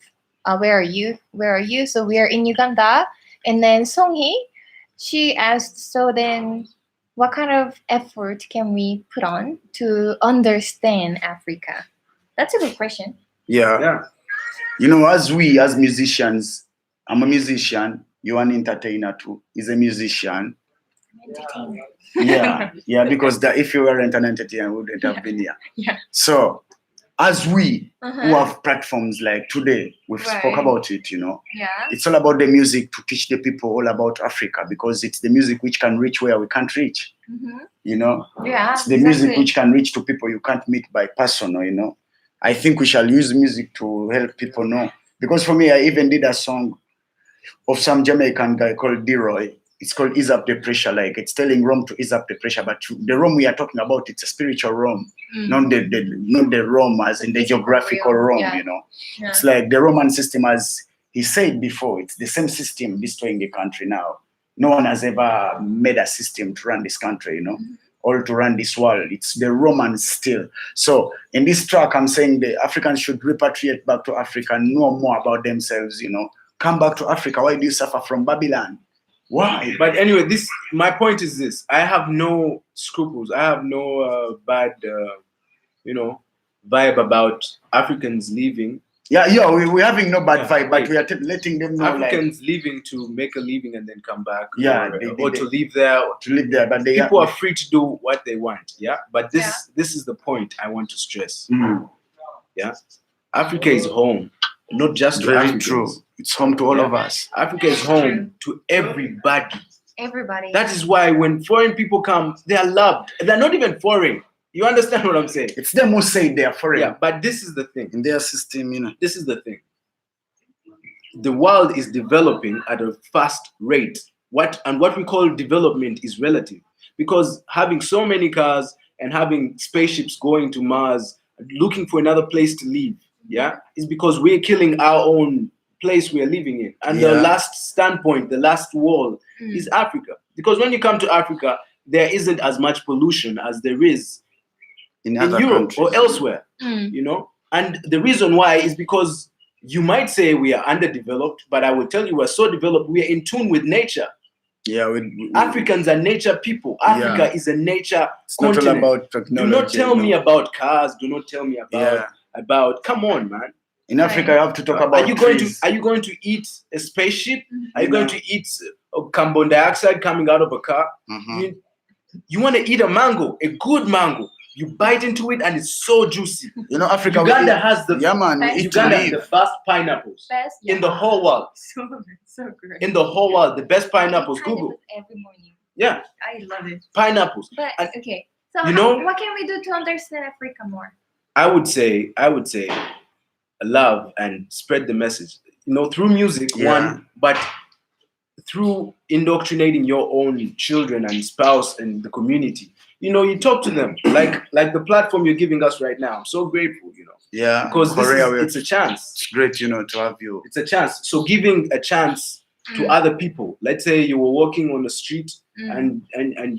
Where are you? Where are you? So we are in Uganda. And then Songhee, she asked, so then what kind of effort can we put on to understand Africa? That's a good question. Yeah. You know, as musicians, I'm a musician, you're an entertainer too. He's a musician. Entertainer. Yeah, because if you weren't an entertainer, we wouldn't have been here. Yeah. So, as we who have platforms like today, we've spoke about it, you know. Yeah. It's all about the music to teach the people all about Africa, because it's the music which can reach where we can't reach. You know? Yeah. It's the music which can reach to people you can't meet by personal, you know. I think we shall use music to help people know. Because for me, I even did a song of some Jamaican guy called D-Roy. It's called Ease Up the Pressure. Like, it's telling Rome to ease up the pressure. But the Rome we are talking about, it's a spiritual Rome. Not the Rome as in the geographical Rome, you know. Yeah. It's like the Roman system, as he said before, it's the same system destroying the country now. No one has ever made a system to run this country, you know. Or to run this world. It's the Romans still. So in this track, I'm saying the Africans should repatriate back to Africa and know more about themselves, you know. Come back to Africa. Why do you suffer from Babylon? Why? But anyway, my point is this. I have no scruples. I have no bad, vibe about Africans leaving. Yeah, we're having no bad vibe, but we are letting them know Africans leaving to make a living and then come back. Yeah, or to live there. But people are free to do what they want. Yeah, but this is the point I want to stress. Yeah, Africa is home, not just to Very Africans. True. It's home to all of us. Africa is home to everybody. Everybody. That is why when foreign people come, they are loved. They're not even foreign. You understand what I'm saying? It's them who say they are foreign. Yeah, but this is the thing. In their system, you know. This is the thing. The world is developing at a fast rate. What we call development is relative. Because having so many cars and having spaceships going to Mars, looking for another place to live, is because we're killing our own place we're living in. And the last standpoint, the last wall is Africa. Because when you come to Africa, there isn't as much pollution as there is in Europe countries, or elsewhere, you know. And the reason why is because you might say we are underdeveloped, but I will tell you we're so developed, we are in tune with nature. Yeah, Africans are nature people. Africa is a nature continent. Not all about technology. Do not tell me about cars. Do not tell me about. Come on, man. In Africa, you have to talk about Are you going trees. to eat a spaceship? Are you going to eat carbon dioxide coming out of a car? Mhm. You want to eat a mango, a good mango. You bite into it and it's so juicy. You know, Africa. Uganda has the we eat to Uganda live. the best pineapples Best, in the whole world. So great. In the whole world, the best pineapples. Google. Every morning. Yeah, I love it. pineapples. But And okay, so you know- what can we do to understand Africa more? I would say love and spread the message. Through music, Yeah. one, but through indoctrinating your own children and spouse and the community. You talk to them like the platform you're giving us right now. I'm so grateful, Yeah, because Korea, it's a chance. it's great, to have you. It's a chance. So giving a chance to other people. Let's say you were walking on the street and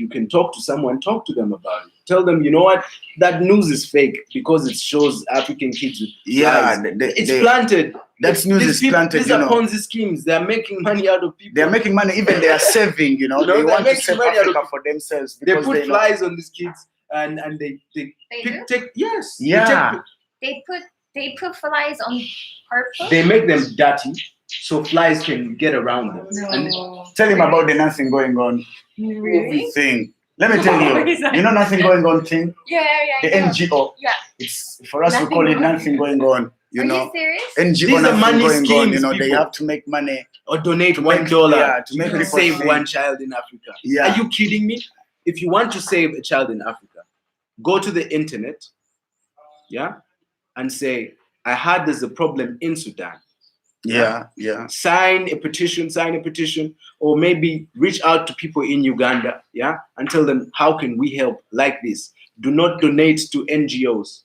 you can talk to someone, talk to them about it. Tell them, you know what, that news is fake because it shows African kids with Yeah, lies. It's planted. That news is planted. These are Ponzi schemes. They are making money out of people. They are making money. Even they are saving. They they're want to making save money out of Africa for themselves. They Because put they know- flies on these kids and they They take yes. Yeah. They put flies on purpose. They make them dirty so flies can get around them. And Tell him about the nothing going on Really? thing. Let me tell What is you. that? You know nothing going on thing. Yeah. The I know. NGO. Yeah. It's for us Nothing we call it going nothing going on. You Are know. you serious? NGO These are nothing money going on. schemes, They people. have to make money. or donate To $1 make- to make make people save think. one child in Africa. Yeah. Are you kidding me? If you want to save a child in Africa, go to the internet, and say, I heard there's a problem in Sudan. Yeah. Sign a petition, or maybe reach out to people in Uganda, and tell them, how can we help like this? Do not donate to NGOs.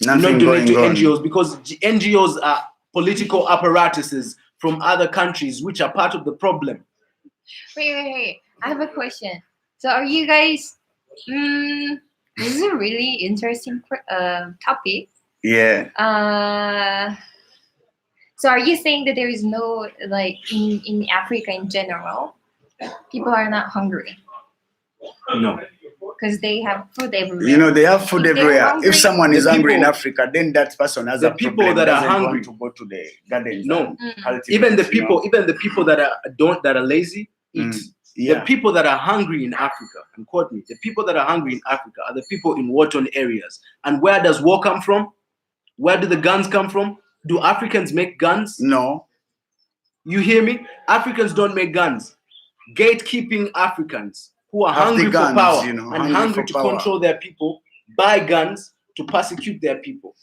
Nothing Do not donate to going on. NGOs because NGOs are political apparatuses from other countries which are part of the problem. Wait. I have a question. So are you guys? This is a really interesting topic. Yeah. So are you saying that there is no, like, in Africa in general, people are not hungry No. because they have food everywhere? They have food If they're everywhere. hungry- If someone is The hungry in people- Africa, then that person has the a people problem, that are doesn't hungry- want to go to the gardens. No. and cultivate, Even the you know. people that are lazy eat. Yeah. The people that are hungry in Africa, and quote me, the people that are hungry in Africa are the people in war-torn areas. And where does war come from? Where do the guns come from? Do Africans make guns? No. You hear me? Africans don't make guns. Gatekeeping Africans who are Have the hungry guns, for power you know, and hungry hungry for to power. control their people buy guns to persecute their people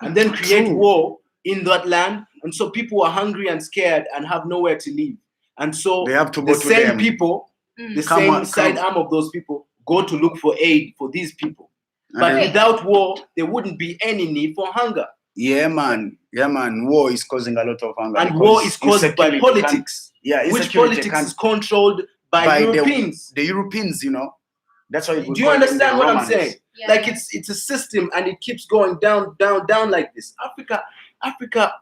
and then create True. war in that land. And so people are hungry and scared and have nowhere to live. And so They have to the go to same them. people, the Come same on, side come. arm of those people go to look for aid for these people. And But then- without war, there wouldn't be any need for hunger. Yeah, man. War is causing a lot of hunger. And because war is caused by insecurity politics. can't- Which insecurity politics can't- is controlled by Europeans. The Europeans, That's why. Do you understand what I'm saying? Yeah. Like it's a system and it keeps going down like this. Africa,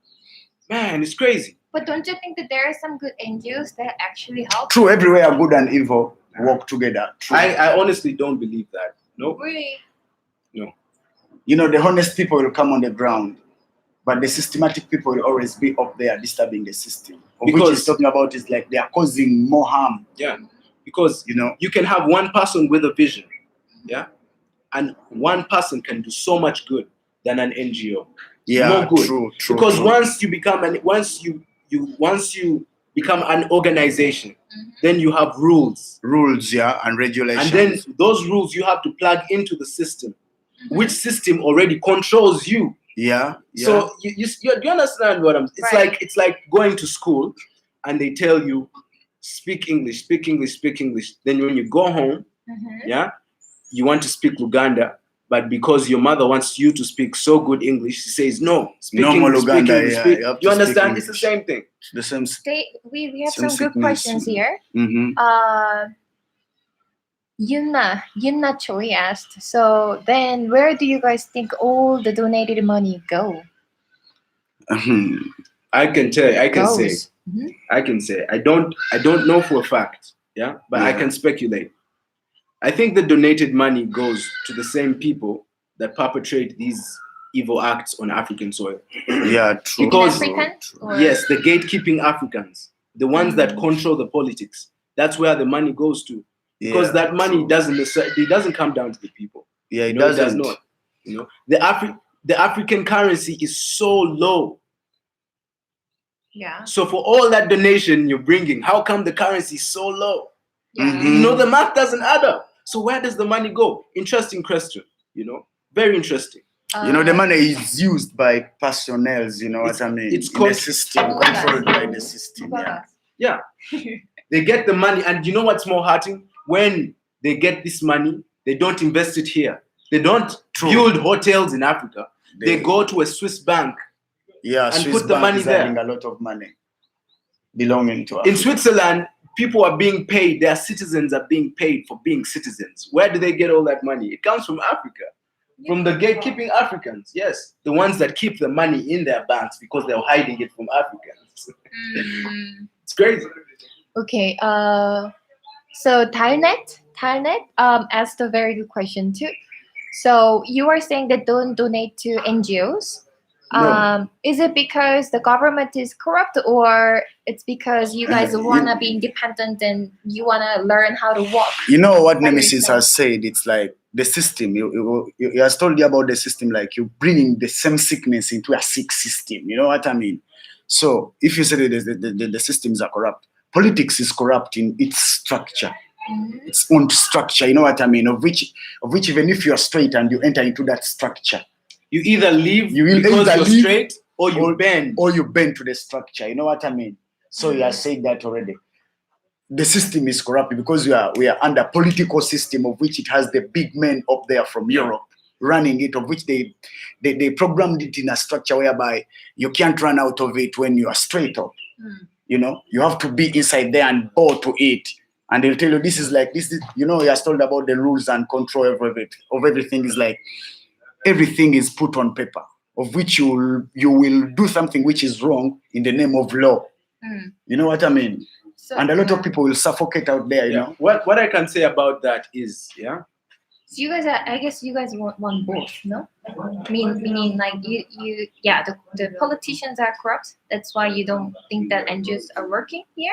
man, it's crazy. But don't you think that there are some good NGOs that actually help? True, everywhere good and evil work together. True. I honestly don't believe that. No. Really? The honest people will come on the ground, but the systematic people will always be up there disturbing the system. Which Because- is talking about is like they are causing more harm. Yeah. Because You can have one person with a vision, and one person can do so much good than an NGO. Yeah, More good. true. Because true. once you become an organization, then you have rules. Rules, and regulations. And then those rules you have to plug into the system, which system already controls you. yeah. So you understand what I'm? It's like going to school, and they tell you, speak English. Then when you go home, you want to speak Luganda, but because your mother wants you to speak so good English, she says no. Speak No more English. Speak Luganda, English. yeah, Speak. you have to You speak understand? It's the English. same thing. the same. We have Some some good sickness. questions here. Mm-hmm. Yunna Choi asked, so then where do you guys think all the donated money go? I can say. Goes. I can say. I don't know for a fact. But I Yeah. can speculate. I think the donated money goes to the same people that perpetrate these evil acts on African soil. Yeah, true. Because- Africans? Or- Yes, the gatekeeping Africans, the ones that control the politics. That's where the money goes to. Because Yeah, that money true. doesn't come down to the people. Yeah, it No, it doesn't. does not. You know, the African currency is so low. Yeah. So for all that donation you're bringing, how come the currency is so low? Yeah. Mhm. You know, the math doesn't add up. So where does the money go? Interesting question. You know, very interesting. You know, the money is used by personnel, you know what I mean? it's in the system, Oh, controlled yes. by the system. Yeah. Yeah. They get the money, and you know what's more heartening? When they get this money, they don't invest it here. They don't True. build hotels in Africa. They go to a Swiss bank. Yeah, and Swiss put the bank money is there. having a lot of money belonging to us. In Switzerland, people are being paid. Their citizens are being paid for being citizens. Where do they get all that money? It comes from Africa. From the gatekeeping Africans, yes. The ones that keep the money in their banks because they're hiding it from Africans. It's crazy. Okay. So Talnet asked a very good question too. So you are saying that don't donate to NGOs. No. Is it because the government is corrupt, or it's because you guys wanna be independent and you wanna learn how to walk? You know what By Nemesis yourself. has said? It's like the system. He has told you about the system, like you're bringing the same sickness into a sick system. You know what I mean? So if you say that the systems are corrupt, politics is corrupt in its structure, its own structure. You know what I mean? Of which even if you are straight and you enter into that structure, You either leave You will because either you're leave straight or you bend. or you bend to the structure. You know what I mean? So you have said that already. The system is corrupt because we are under political system of which it has the big men up there from Europe running it, of which they programmed it in a structure whereby you can't run out of it when you are straight up. You know, you have to be inside there and bow to it. And they'll tell you this is, you know, you're told about the rules and control of everything is like everything is put on paper, of which you will do something which is wrong in the name of law. You know what I mean? So, And a lot of people will suffocate out there, you know. What I can say about that is, So you guys I guess you guys want both, no? Meaning like you the politicians are corrupt. That's why you don't think that NGOs are working here,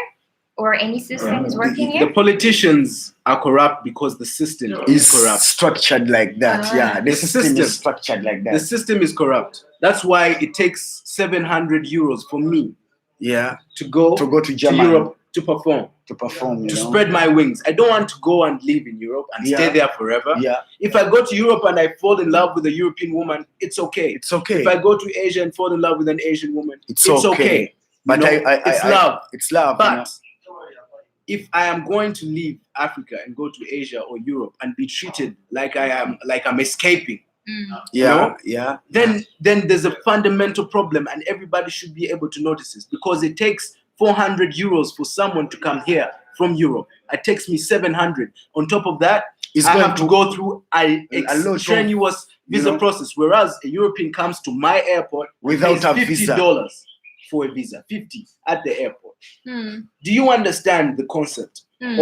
or any system is working the here. politicians are corrupt because the system is Is corrupt. structured like that. Yeah, the The system system. is structured like The that. system is corrupt. That's why it takes 700 euros for me Yeah, to go to Germany Europe to perform, to perform, you to know. spread my wings. I don't want to go and live in Europe and stay Yeah. there forever. Yeah, If I go to Europe and I fall in love with a European woman, it's okay. it's okay. If I go to Asia and fall in love with an Asian woman, It's okay. okay. But You know, it's love. It's love. you know. But if I am going to leave Africa and go to Asia or Europe and be treated like I'm escaping, Yeah, know? yeah. then there's a fundamental problem, and everybody should be able to notice this, because it takes 400 euros for someone to come here from Europe. It takes me 700. On top of that, It's I going have to go through an a lot of, strenuous you visa know, process, whereas a European comes to my airport Without pays a visa. $50 for a visa, 50 at the airport. Do you understand the concept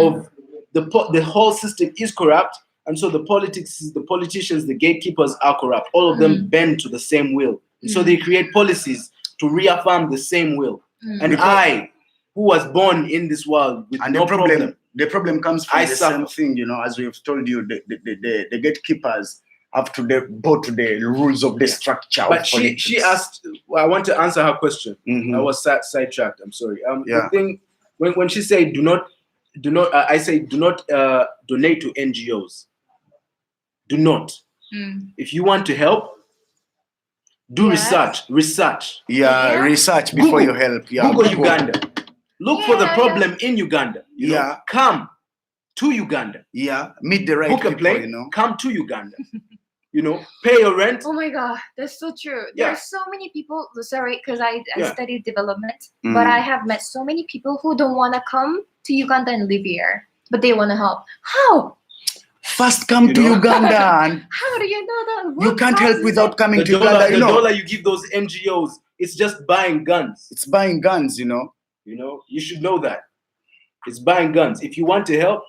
of the whole system is corrupt, and so the politicians, the gatekeepers are corrupt. All of them bend to the same will, and so they create policies to reaffirm the same will. And I, who was born in this world with And no problem, the problem comes from I the suffer. same thing, you know, as we've told you, the gatekeepers have to bow to the rules of the structure. But of she politics. asked. Well, I want to answer her question. Mhm. I was sidetracked. I'm sorry. Yeah. The thing when she said do not. I say do not donate to NGOs. Do not. If you want to help, do Yes. research. Yeah, Yeah. research before Google. you help. Yeah, Google Uganda. Look for the Yeah, problem in Uganda. You know? Yeah. Come to Uganda. Yeah, meet the right Book a people, plane. you know. Come to Uganda. You know, pay your rent. Oh my god, that's so true. Yeah. There are so many people. Sorry, because I Yeah. studied development, Mm. but I have met so many people who don't want to come to Uganda and live here, but they want to help. How? First come You to know? Uganda and How do you know that? you What can't help causes without it? coming The to Uganda, you know. dollar you give those NGOs, it's just buying guns. It's buying guns, you know. You know, you should know that. It's buying guns. If you want to help,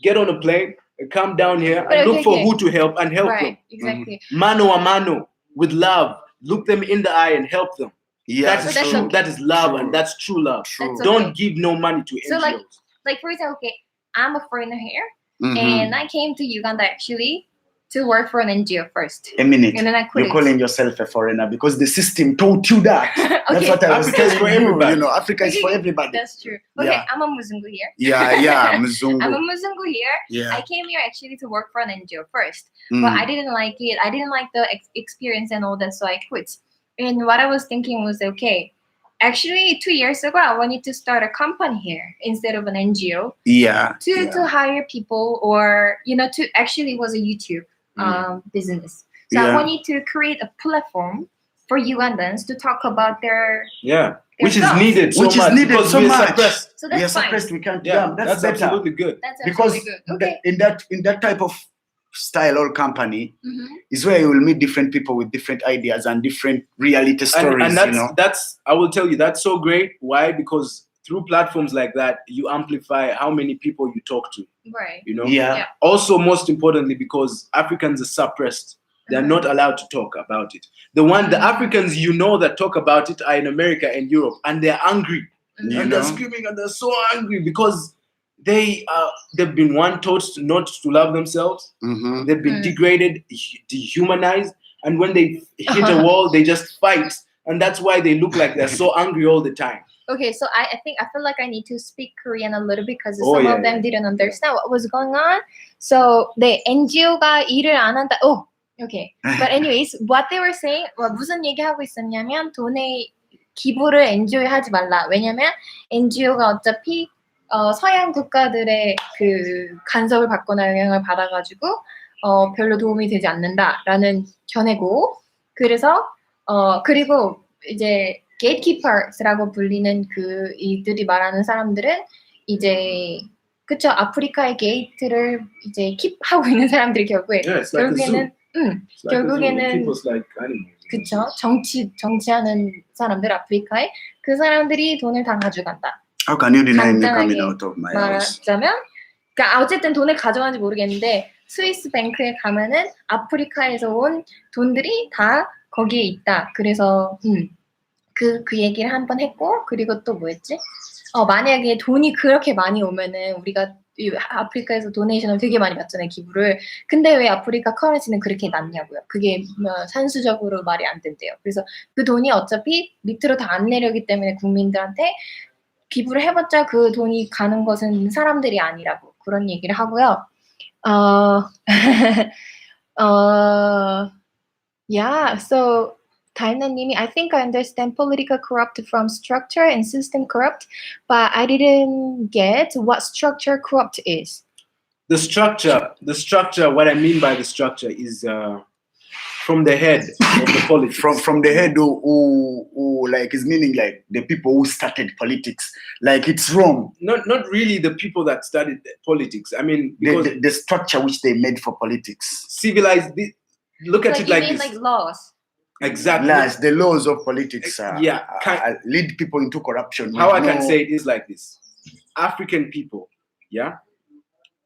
get on a plane and come down here and But look for okay. who to help and help Right, them. exactly. Mano a mano. with love, look them in the eye and help them. Yeah, That's that's true. okay. That is love, True. and that's true love. True. That's Don't okay. give no money to So, NGOs. like for example, okay, I'm a foreigner here, Mhm. and I came to Uganda actually to work for an NGO first, A minute. and then I quit. You're calling yourself a foreigner because the system taught you that. That's Okay. what I was Africa is telling for you. everybody. You know, Africa is for Okay, everybody. That's true. Okay, Yeah. I'm a Muzungu here. Yeah, I'm a Mzungu. Muzungu here. Yeah. I came here actually to work for an NGO first, but I didn't like it. I didn't like the experience and all that, so I quit. And what I was thinking was, okay, actually 2 years ago, I wanted to start a company here instead of an NGO Yeah. to hire people, or to actually it was a YouTube business. So I Yeah. wanted to create a platform for Ugandans to talk about their Which is thoughts. needed so Which is much needed because so we're much. suppressed. So We are that's fine. suppressed. We can't. Yeah, Yeah, that's better. absolutely good. That's Because absolutely good. Okay. in that type of style or company Mhm. is where you will meet different people with different ideas and different reality stories. And you know. that's I will tell you, that's so great. Why? Because through platforms like that, you amplify how many people you talk to. Right. Yeah. Yeah. Also, most importantly, because Africans are suppressed, they're Mhm. not allowed to talk about it. The Africans that talk about it are in America and Europe, and they're angry, Mhm. and they're screaming, and they're so angry because they've been taught not to love themselves. Mhm. They've been degraded, dehumanized, and when they hit a wall, they just fight, and that's why they look like they're so angry all the time. Okay, so I feel like I need to speak Korean a little bit because Oh, some yeah, of them yeah. didn't understand what was going on. So the NGO가 일을 안 한다. Oh, okay. But anyways, what they were saying, 무슨 얘기하고 있었냐면 돈의 기부를 NGO에 하지 말라. 왜냐면 NGO가 어차피 서양 국가들의 그 간섭을 받거나 영향을 받아가지고 별로 도움이 되지 않는다라는 견해고, 그래서 그리고 이제 gatekeepers라고 불리는 그 이들이 말하는 사람들은 이제 그쵸, 아프리카의 게이트를 이제 킵하고 있는 사람들이 결국에 Yeah, it's like a zoo. 결국에는 It's like a zoo. They 결국에는 keep us like animals. 그쵸, 정치하는 사람들, 아프리카에 그 사람들이 돈을 다 가져간다. How can you deny me 간단하게 coming out of my house? 말하자면, 그러니까 어쨌든 돈을 가져가는지 모르겠는데 스위스 뱅크에 가면은 아프리카에서 온 돈들이 다 거기에 있다. 그래서 그 얘기를 한번 했고, 그리고 또 뭐였지? 만약에 돈이 그렇게 많이 오면은 우리가 아프리카에서 도네이션을 되게 많이 받잖아요, 기부를. 근데 왜 아프리카 커런시는 그렇게 낮냐고요. 그게 산수적으로 말이 안 된대요. 그래서 그 돈이 어차피 밑으로 다 안 내려오기 때문에 국민들한테 기부를 해봤자 그 돈이 가는 것은 사람들이 아니라고 그런 얘기를 하고요. Yeah, so Taina님이, I think I understand political corrupt from structure and system corrupt, but I didn't get what structure corrupt is. The structure, what I mean by the structure is from the head of the politics. From the head who like is meaning like the people who started politics. Like it's wrong. Not really the people that studied politics. I mean, because The structure which they made for politics. civilized. Look at Like it you like mean this. like laws? Exactly. The laws of politics lead people into corruption. How I can say it is like this. African people,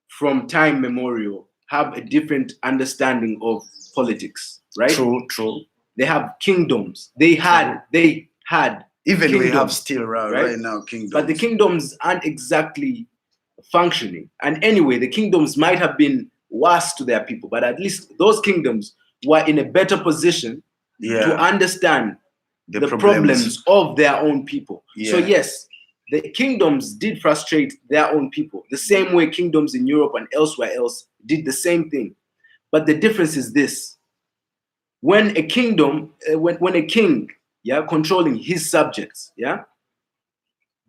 from time memorial, have a different understanding of politics, right? True. They have kingdoms. They had Even kingdoms, we have still right now kingdoms. But the kingdoms aren't exactly functioning. And anyway, the kingdoms might have been worse to their people, but at least those kingdoms were in a better position to understand the problems of their own people. So yes, the kingdoms did frustrate their own people, the same way kingdoms in Europe and elsewhere else did the same thing. But the difference is this: when a kingdom, when a king, controlling his subjects,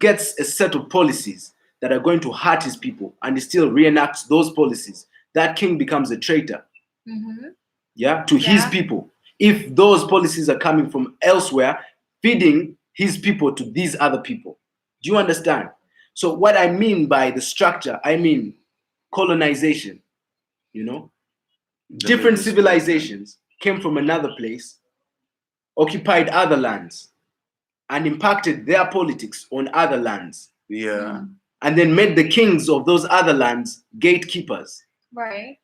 gets a set of policies that are going to hurt his people, and he still reenacts those policies, that king becomes a traitor, to his people. If those policies are coming from elsewhere, feeding his people to these other people. Do you understand? So what I mean by the structure, I mean colonization, Different civilizations came from another place, occupied other lands, and impacted their politics on other lands. And then made the kings of those other lands gatekeepers. Right.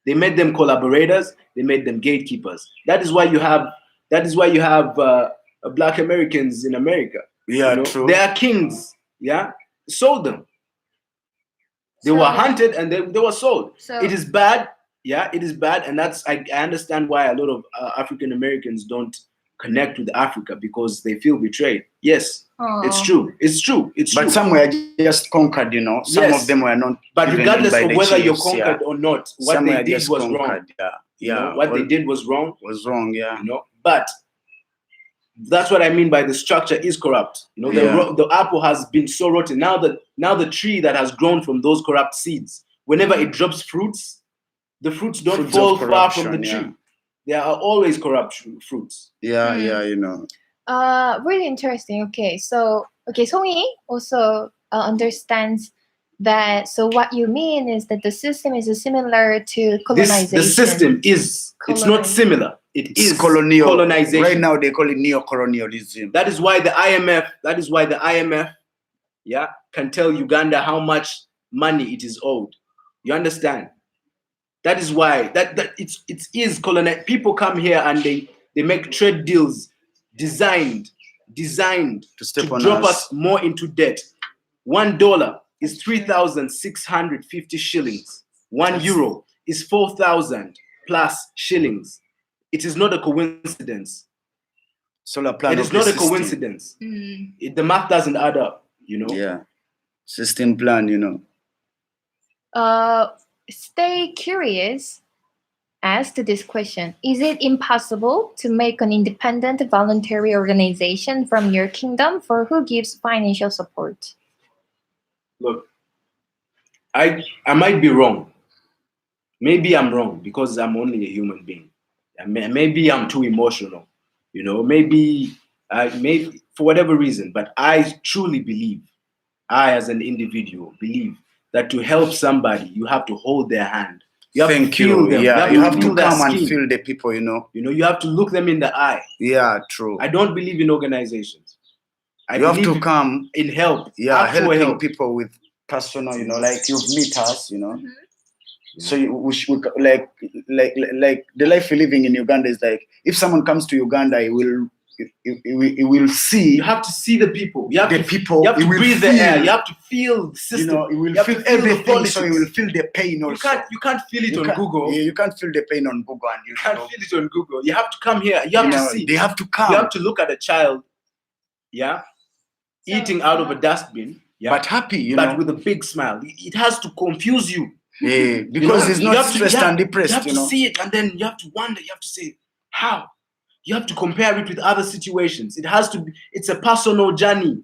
They made them collaborators, they made them gatekeepers. That is why you have That is why you have Black Americans in America. Yeah, You know? true. They are kings. Yeah, sold them. They were hunted and they were sold. So It is bad. Yeah, it is bad, and that's I understand why a lot of African Americans don't connect with Africa because they feel betrayed. Yes, it's true. It's true. It's But true. some were just conquered, you know. Some Yes. of them were not. But even regardless by of the whether you're chiefs, conquered or not, what some they were did just was wrong. conquered. Yeah, You know, yeah. what they did was wrong. Was wrong. Yeah. You know, but that's what I mean by the structure is corrupt. You know, Yeah. the apple has been so rotten. Now the tree that has grown from those corrupt seeds, whenever it drops fruits, the fruits don't Fruits fall of far from the corruption, tree. There are always corrupt fruits. Yeah, yeah, you know. Really interesting. Okay, so Songi also understands that. So what you mean is that the system is similar to colonization. The system is. It's not similar. It's is colonization. Right now they call it neo-colonialism. That is why the IMF, yeah, can tell Uganda how much money it is owed. You understand? That is why that it is colonial. People come here and they make trade deals designed to drop us more into debt. $1 is 3,650 shillings. €1 is 4,000 plus shillings. It is not a coincidence. It is not a coincidence. The math doesn't add up, you know. Yeah, system plan, you know. Stay curious as to this question. Is it impossible to make an independent voluntary organization from your kingdom for who gives financial support? Look, I might be wrong. Maybe I'm wrong because I'm only a human being. Maybe I'm too emotional, you know. Maybe for whatever reason, but I truly believe, I as an individual believe that to help somebody, you have to hold their hand. You have to feel them. Yeah, you have to come and skin. feel the people, you know. You know, you have to look them in the eye. Yeah, true. I don't believe in organizations. You have to come in help. Yeah, helping people with personal, you know, like you've met us, you know. Mm-hmm. So we like the life we're living in Uganda is like, if someone comes to Uganda, he will see. You have to see the people. You have to breathe the air. You have to feel the system. You know, you will feel everything. So you will feel the pain also. You can't feel it on Google. Yeah, you can't feel the pain on Google. And you can't feel it on Google. You have to come here. You have to see. They have to come. You have to look at a child, yeah, eating out of a dustbin. Yeah, but happy, you know. But with a big smile. It has to confuse you. Yeah, because he's not stressed and depressed. You have to see it, and then you have to wonder. You have to say, how? You have to compare it with other situations. It has to be. It's a personal journey.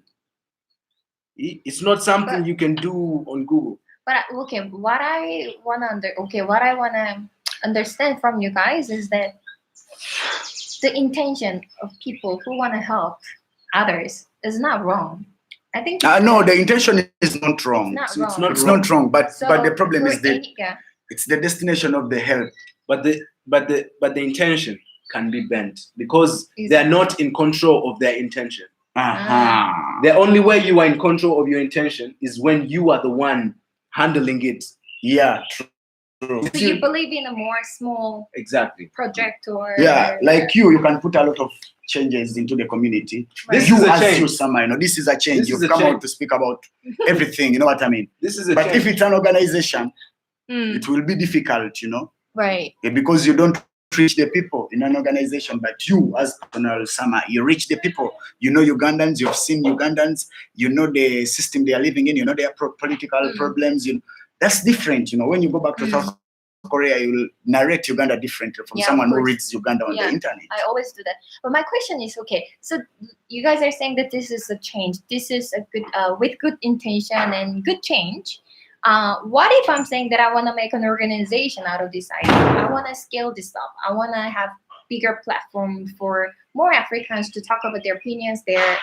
It's not something you can do on Google. But okay, what I wanna understand from you guys is that the intention of people who wanna help others is not wrong. I think no, the intention is not wrong. It's not wrong. But the problem is it's the destination of the help. But the intention can be bent because they are not in control of their intention. The only way you are in control of your intention is when you are the one handling it. Yeah, true. So you believe in a more small project or like you can put a lot of changes into the community. Right. This is a change. This is a change. You've come out to speak about everything. You know what I mean? This is a but change. If it's an organization, it will be difficult, you know? Right. Yeah, because you don't reach the people in an organization, but you as Colonel Sama, you reach the people. You know Ugandans, you've seen Ugandans, you know the system they are living in, you know their political problems. That's different, you know. When you go back to South Korea, you will narrate Uganda differently from someone who reads Uganda on the internet. I always do that. But my question is, okay, so you guys are saying that this is a change. This is a good, with good intention and good change. What if I'm saying that I want to make an organization out of this idea? I want to scale this up. I want to have bigger platform for more Africans to talk about their opinions, their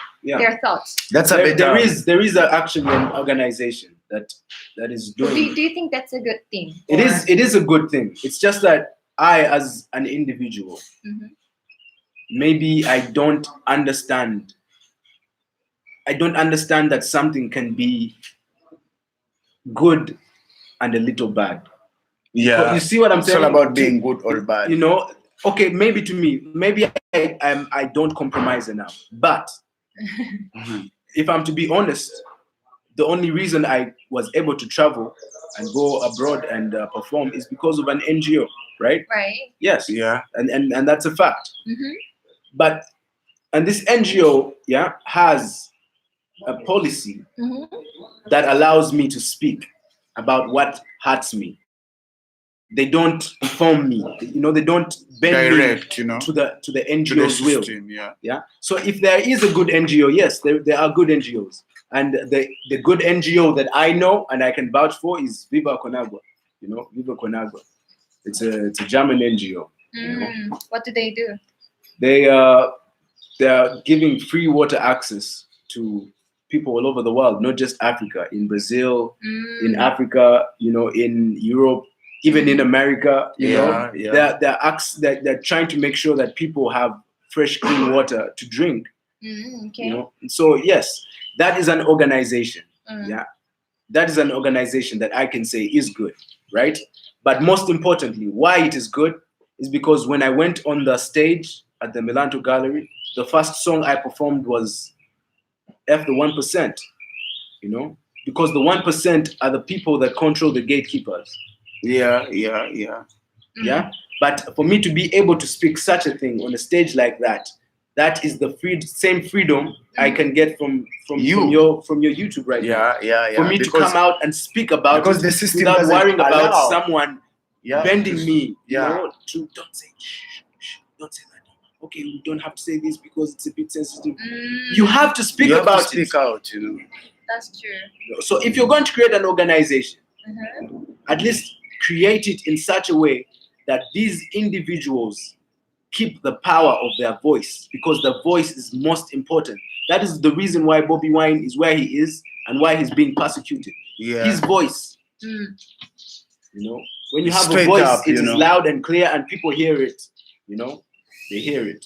thoughts. That's there is actually an organization that is doing. Do you think that's a good thing? It is a good thing. It's just that I, as an individual, maybe I don't understand that something can be good and a little bad. Yeah, you see what I'm saying? It's all about being good or bad. You know, okay, maybe to me, maybe I don't compromise enough. But if I'm to be honest, the only reason I was able to travel and go abroad and perform is because of an NGO, right? Right. Yes. Yeah. And that's a fact. Mm-hmm. And this NGO, yeah, has a policy that allows me to speak about what hurts me. They don't inform me, they don't bend Direct, me to the to NGO's the will. system, yeah. Yeah. So if there is a good NGO, yes, there are good NGOs. And the good NGO that I know and I can vouch for is Viva Conagua. Viva Conagua. It's a German NGO. What do they do? They are giving free water access to people all over the world, not just Africa. In Brazil, in Africa, in Europe, even in America, they're trying to make sure that people have fresh, clean water to drink. Okay. So yes, that is an organization. Yeah, that is an organization that I can say is good, right? But most importantly, why it is good is because when I went on the stage at the Milanto Gallery, the first song I performed was F the 1%, because the 1% are the people that control the gatekeepers. Yeah. Yeah. But for me to be able to speak such a thing on a stage like that, that is the same freedom I can get from your YouTube right now. Yeah. For me to come out and speak about because it the system without doesn't worrying about allow. someone bending me, to don't say don't say that. Okay, we don't have to say this because it's a bit sensitive. You have to speak about it. Speak out, That's true. So if you're going to create an organization, at least create it in such a way that these individuals keep the power of their voice, because the voice is most important. That is the reason why Bobby Wyne is where he is and why he's being persecuted. Yeah. His voice. When you have Straight a voice, up, it is loud and clear and people hear it. They hear it.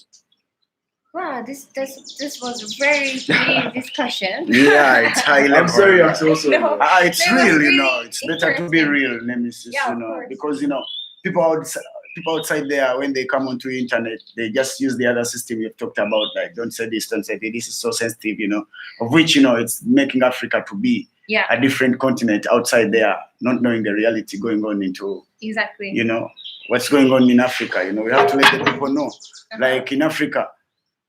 Wow, this was a very deep discussion. Yeah, it's high level. I'm sorry, I'm so sorry. No. It's It was real, really it's better to be real, Nemesis, Yeah, of course. because people outside there, when they come onto the internet, they just use the other system you've talked about, like don't say this, don't say that. This is so sensitive, of which it's making Africa to be a different continent outside there, not knowing the reality going on into Exactly. what's going on in Africa. We have to let the people know. Like in Africa,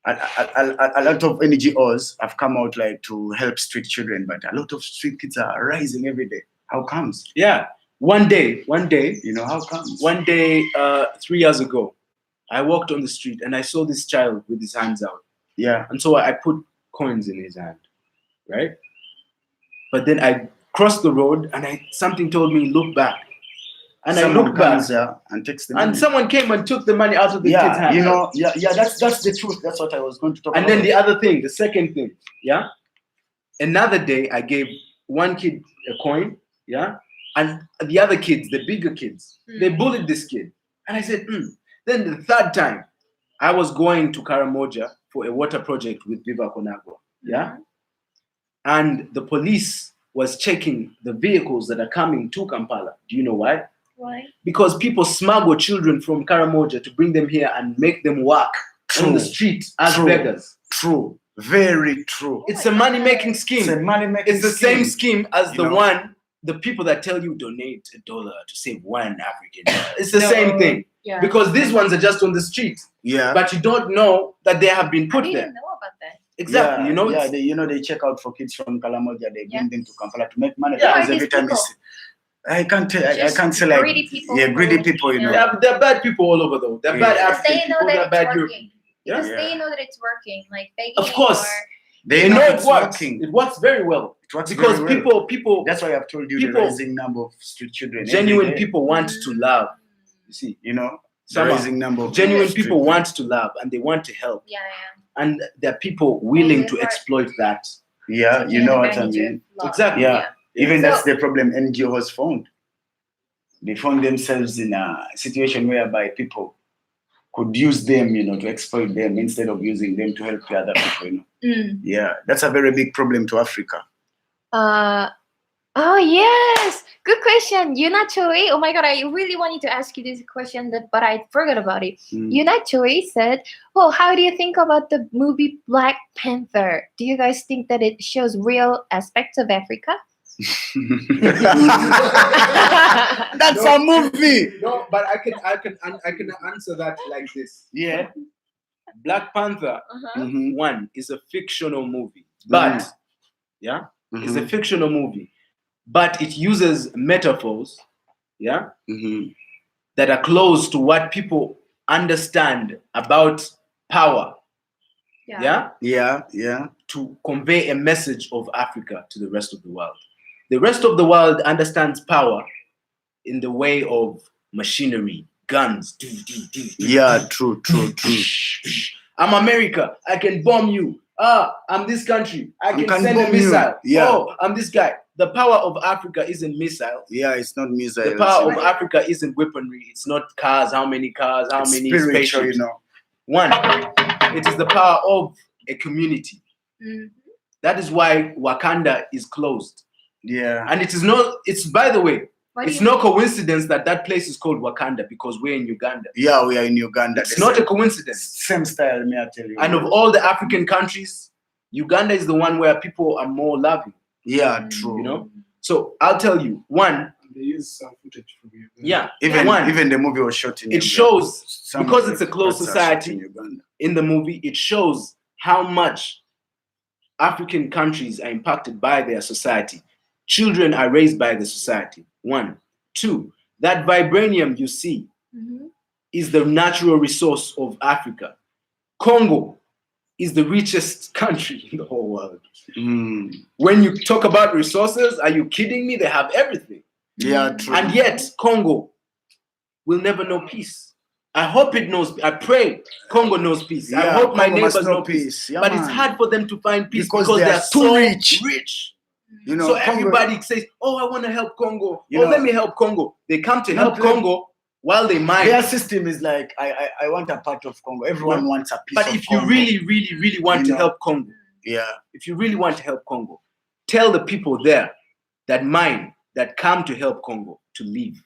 a lot of NGOs have come out like to help street children, but a lot of street kids are rising every day. How comes? Yeah. One day, how comes? one day, 3 years ago, I walked on the street and I saw this child with his hands out. Yeah. And so I put coins in his hand, right? But then I crossed the road and something told me, look back. And Someone I looked back and takes the money. and someone came and took the money out of the kid's hand. That's the truth. That's what I was going to talk about. And then the second thing, another day I gave one kid a coin, and the other kids, the bigger kids, they bullied this kid. And I said, Then the third time, I was going to Karamoja for a water project with Viva Conagua, and the police was checking the vehicles that are coming to Kampala. Do you know why? Why? Because people smuggle children from Karamoja to bring them here and make them work on the street as beggars. True. Very true. It's a money-making scheme. It's the same scheme as the people that tell you donate $1 to save one African dollar. It's the same thing. Yeah. Because these ones are just on the street. Yeah. But you don't know that they have been put I there. didn't know about that. Exactly. They check out for kids from Karamoja. They bring them to Kampala to make money. Yeah. Because every time I can't say like greedy people. Greedy people. They're bad people all over though. They're bad African people. They're bad European. Because they know that it's working. Like begging. Of course. They know it's it works. Working. It works very well. It works because very well. people. That's why I've told you the rising number of street children. Genuine people want to love. You see, the rising number of genuine people want to love and they want to help. Yeah. And there are people willing to exploit that. Yeah, you know what I mean. Exactly. Yeah. Even that's the problem NGO has found. They found themselves in a situation whereby people could use them, to exploit them instead of using them to help the other people, Yeah, that's a very big problem to Africa. I Oh yes, good question. Yuna Choi. Oh my god, I really wanted to ask you this question, but I forgot about it. Yuna Choi said, "Oh, how do you think about the movie Black Panther? Do you guys think that it shows real aspects of Africa?" That's a movie. No, but I can answer that like this. Yeah. Black Panther Mhm. one is a fictional movie, but it's a fictional movie, but it uses metaphors, that are close to what people understand about power, to convey a message of Africa to the rest of the world. The rest of the world understands power in the way of machinery, guns. Yeah, true. I'm America, I can bomb you. I'm this country, I can send a bomb you. missile. Yeah. Oh, I'm this guy. The power of Africa isn't missiles. Yeah, it's not missiles. The power of Africa isn't weaponry. It's not cars. How many cars? How many spiritual, spaceships? One, it is the power of a community. That is why Wakanda is closed. Yeah. And it is not. It's, by the way, it's no coincidence that that place is called Wakanda because we're in Uganda. Yeah, we are in Uganda. It's not a coincidence. Same style, may I tell you. And of all the African countries, Uganda is the one where people are more loving. Yeah, true. You know. So I'll tell you. One. They use some footage from Uganda. Yeah. Even the movie was shot in It Uganda. shows, Some because of it's a the closed parts are shot society, in Uganda. in the movie, it shows how much African countries are impacted by their society. Children are raised by the society. One. Two, that vibranium you see is the natural resource of Africa. Congo is the richest country in the whole world. When you talk about resources, are you kidding me? They have everything. Yeah, true. And yet, Congo will never know peace. I hope it knows. I pray Congo knows peace. I hope my Congo must neighbors know know peace. Yeah, but man. it's hard for them to find peace Because because they they are are too so rich. You know, so Congo, everybody says, "Oh, I want to help Congo. You know, let me help Congo." They come to help Congo while they mine. their system is like, I want a part of Congo. Everyone wants a piece But of if you Congo. really want to help Congo, if you really want to help Congo, tell the people there that mine, that come to help Congo, to leave.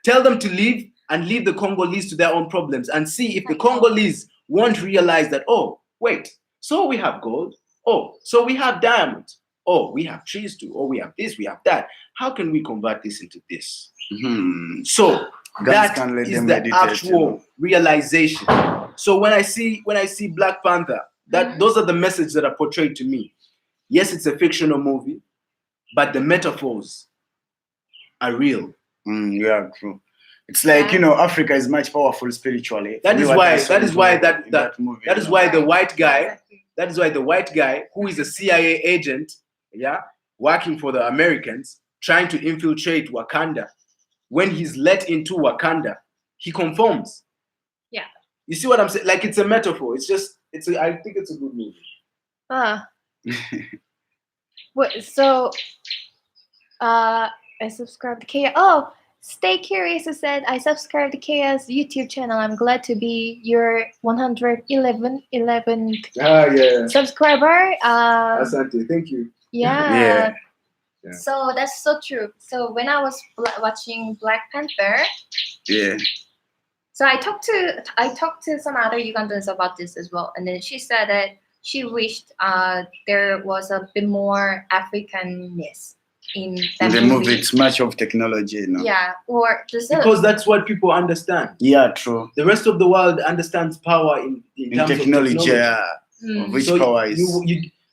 Tell them to leave and leave the Congolese to their own problems and see if the Congolese won't realize that, oh, wait, so we have gold. Oh, so we have diamonds. Oh, we have trees too. Oh, we have this, we have that. How can we convert this into this? So that is the actual realization. So when I see Black Panther, those are the messages that are portrayed to me. Yes, it's a fictional movie, but the metaphors are real. Yeah, true. It's like, you know, Africa is much powerful spiritually. That is why the white guy, Exactly. that is why the white guy who is a CIA agent, working for the Americans, trying to infiltrate Wakanda, when he's let into Wakanda, he conforms. Yeah. You see what I'm saying? Like, it's a metaphor. I think it's a good movie. So I subscribed to Keya. Oh, Stay Curious said, I subscribed to Keya's YouTube channel. I'm glad to be your 111th subscriber. Asante, thank you. Yeah. So that's so true. So when I was watching Black Panther, so I talked to some other Ugandans about this as well, and then she said that she wished there was a bit more Africanness in that the movie. It's much of technology, you know. Yeah, or because that's what people understand. Yeah, true. The rest of the world understands power in terms technology. Of technology. Which so power is?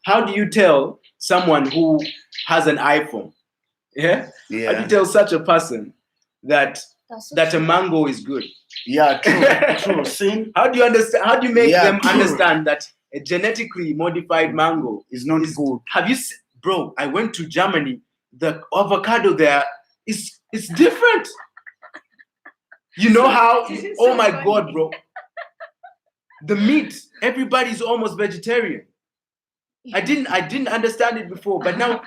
How do you tell someone who has an iPhone? How do you tell such a person that a mango is good? Yeah, true. See? How do you understand? How do you make them understand that a genetically modified mango is not good? Have you, bro? I went to Germany. The avocado there is different. You know how? Oh my God, bro! The meat. Everybody's almost vegetarian. I didn't understand it before, but now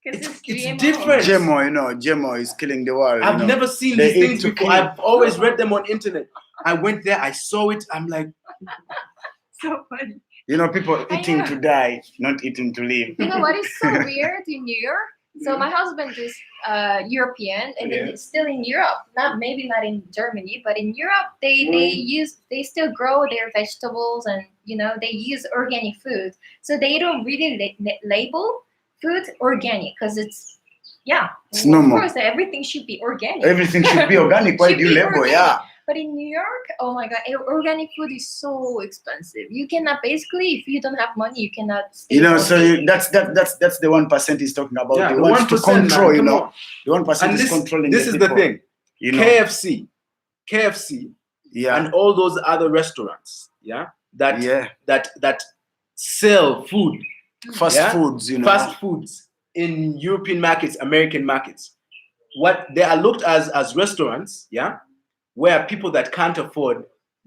it's different. GMO is killing the world. I've never seen these things before. I've always read them on internet. I went there, I saw it. I'm like, So funny. You know, people I eating know. to die, not eating to live. You know what is so weird in New York? So my husband is European, and then it's still in Europe. Maybe not in Germany, but in Europe they still grow their vegetables, and they use organic food. So they don't really label food organic because it's normal. Of course everything should be organic. Everything should be organic. Why Should do you be label? organic. Yeah. But in New York, oh my God, organic food is so expensive. You cannot, basically, if you don't have money, you cannot stay You know, healthy. that's the 1% he's talking about. Yeah, He the wants to 1%, control. man, You come know, on. the 1% And is controlling. this is the people, thing. You know, KFC, yeah, and all those other restaurants, that sell food, fast foods. You know, fast foods in European markets, American markets. What they are looked as restaurants, where people that can't afford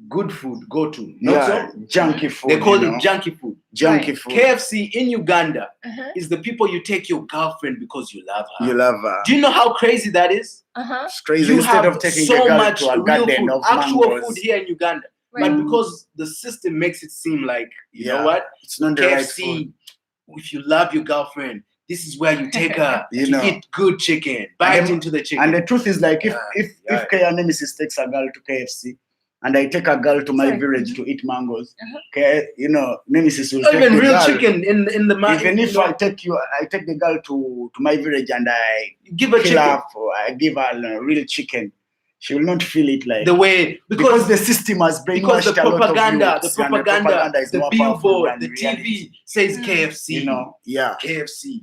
good food go to. Not so? junky food. They call you know? it junky food. Junky Right. food. KFC in Uganda Uh-huh. is the people you take your girlfriend because you love her. You love her. Do you know how crazy that is? Uh-huh. It's crazy. You Instead have of taking so the girl much to a real garden food, of actual mangoes. food here in Uganda. Right. But because the system makes it seem like, you know what? It's not the right KFC, food. if you love your girlfriend, this is where you take her You to know. eat good chicken. Bite And the- into the chicken. And the truth is, like, if Yeah. Keya Nemesis takes a girl to KFC, and I take a girl to my Sorry. village to eat mangoes, Uh-huh. okay, you know, Nemesis will Not take even the real girl. chicken in the market. Even if I take the girl to my village and I give a kill chicken her, I give her a real chicken, she will not feel it like the way because the system has because brainwashed the a lot of propaganda, youths, the and propaganda, is the more powerful billboard, than the reality. TV says Mm. KFC. You know, yeah, KFC.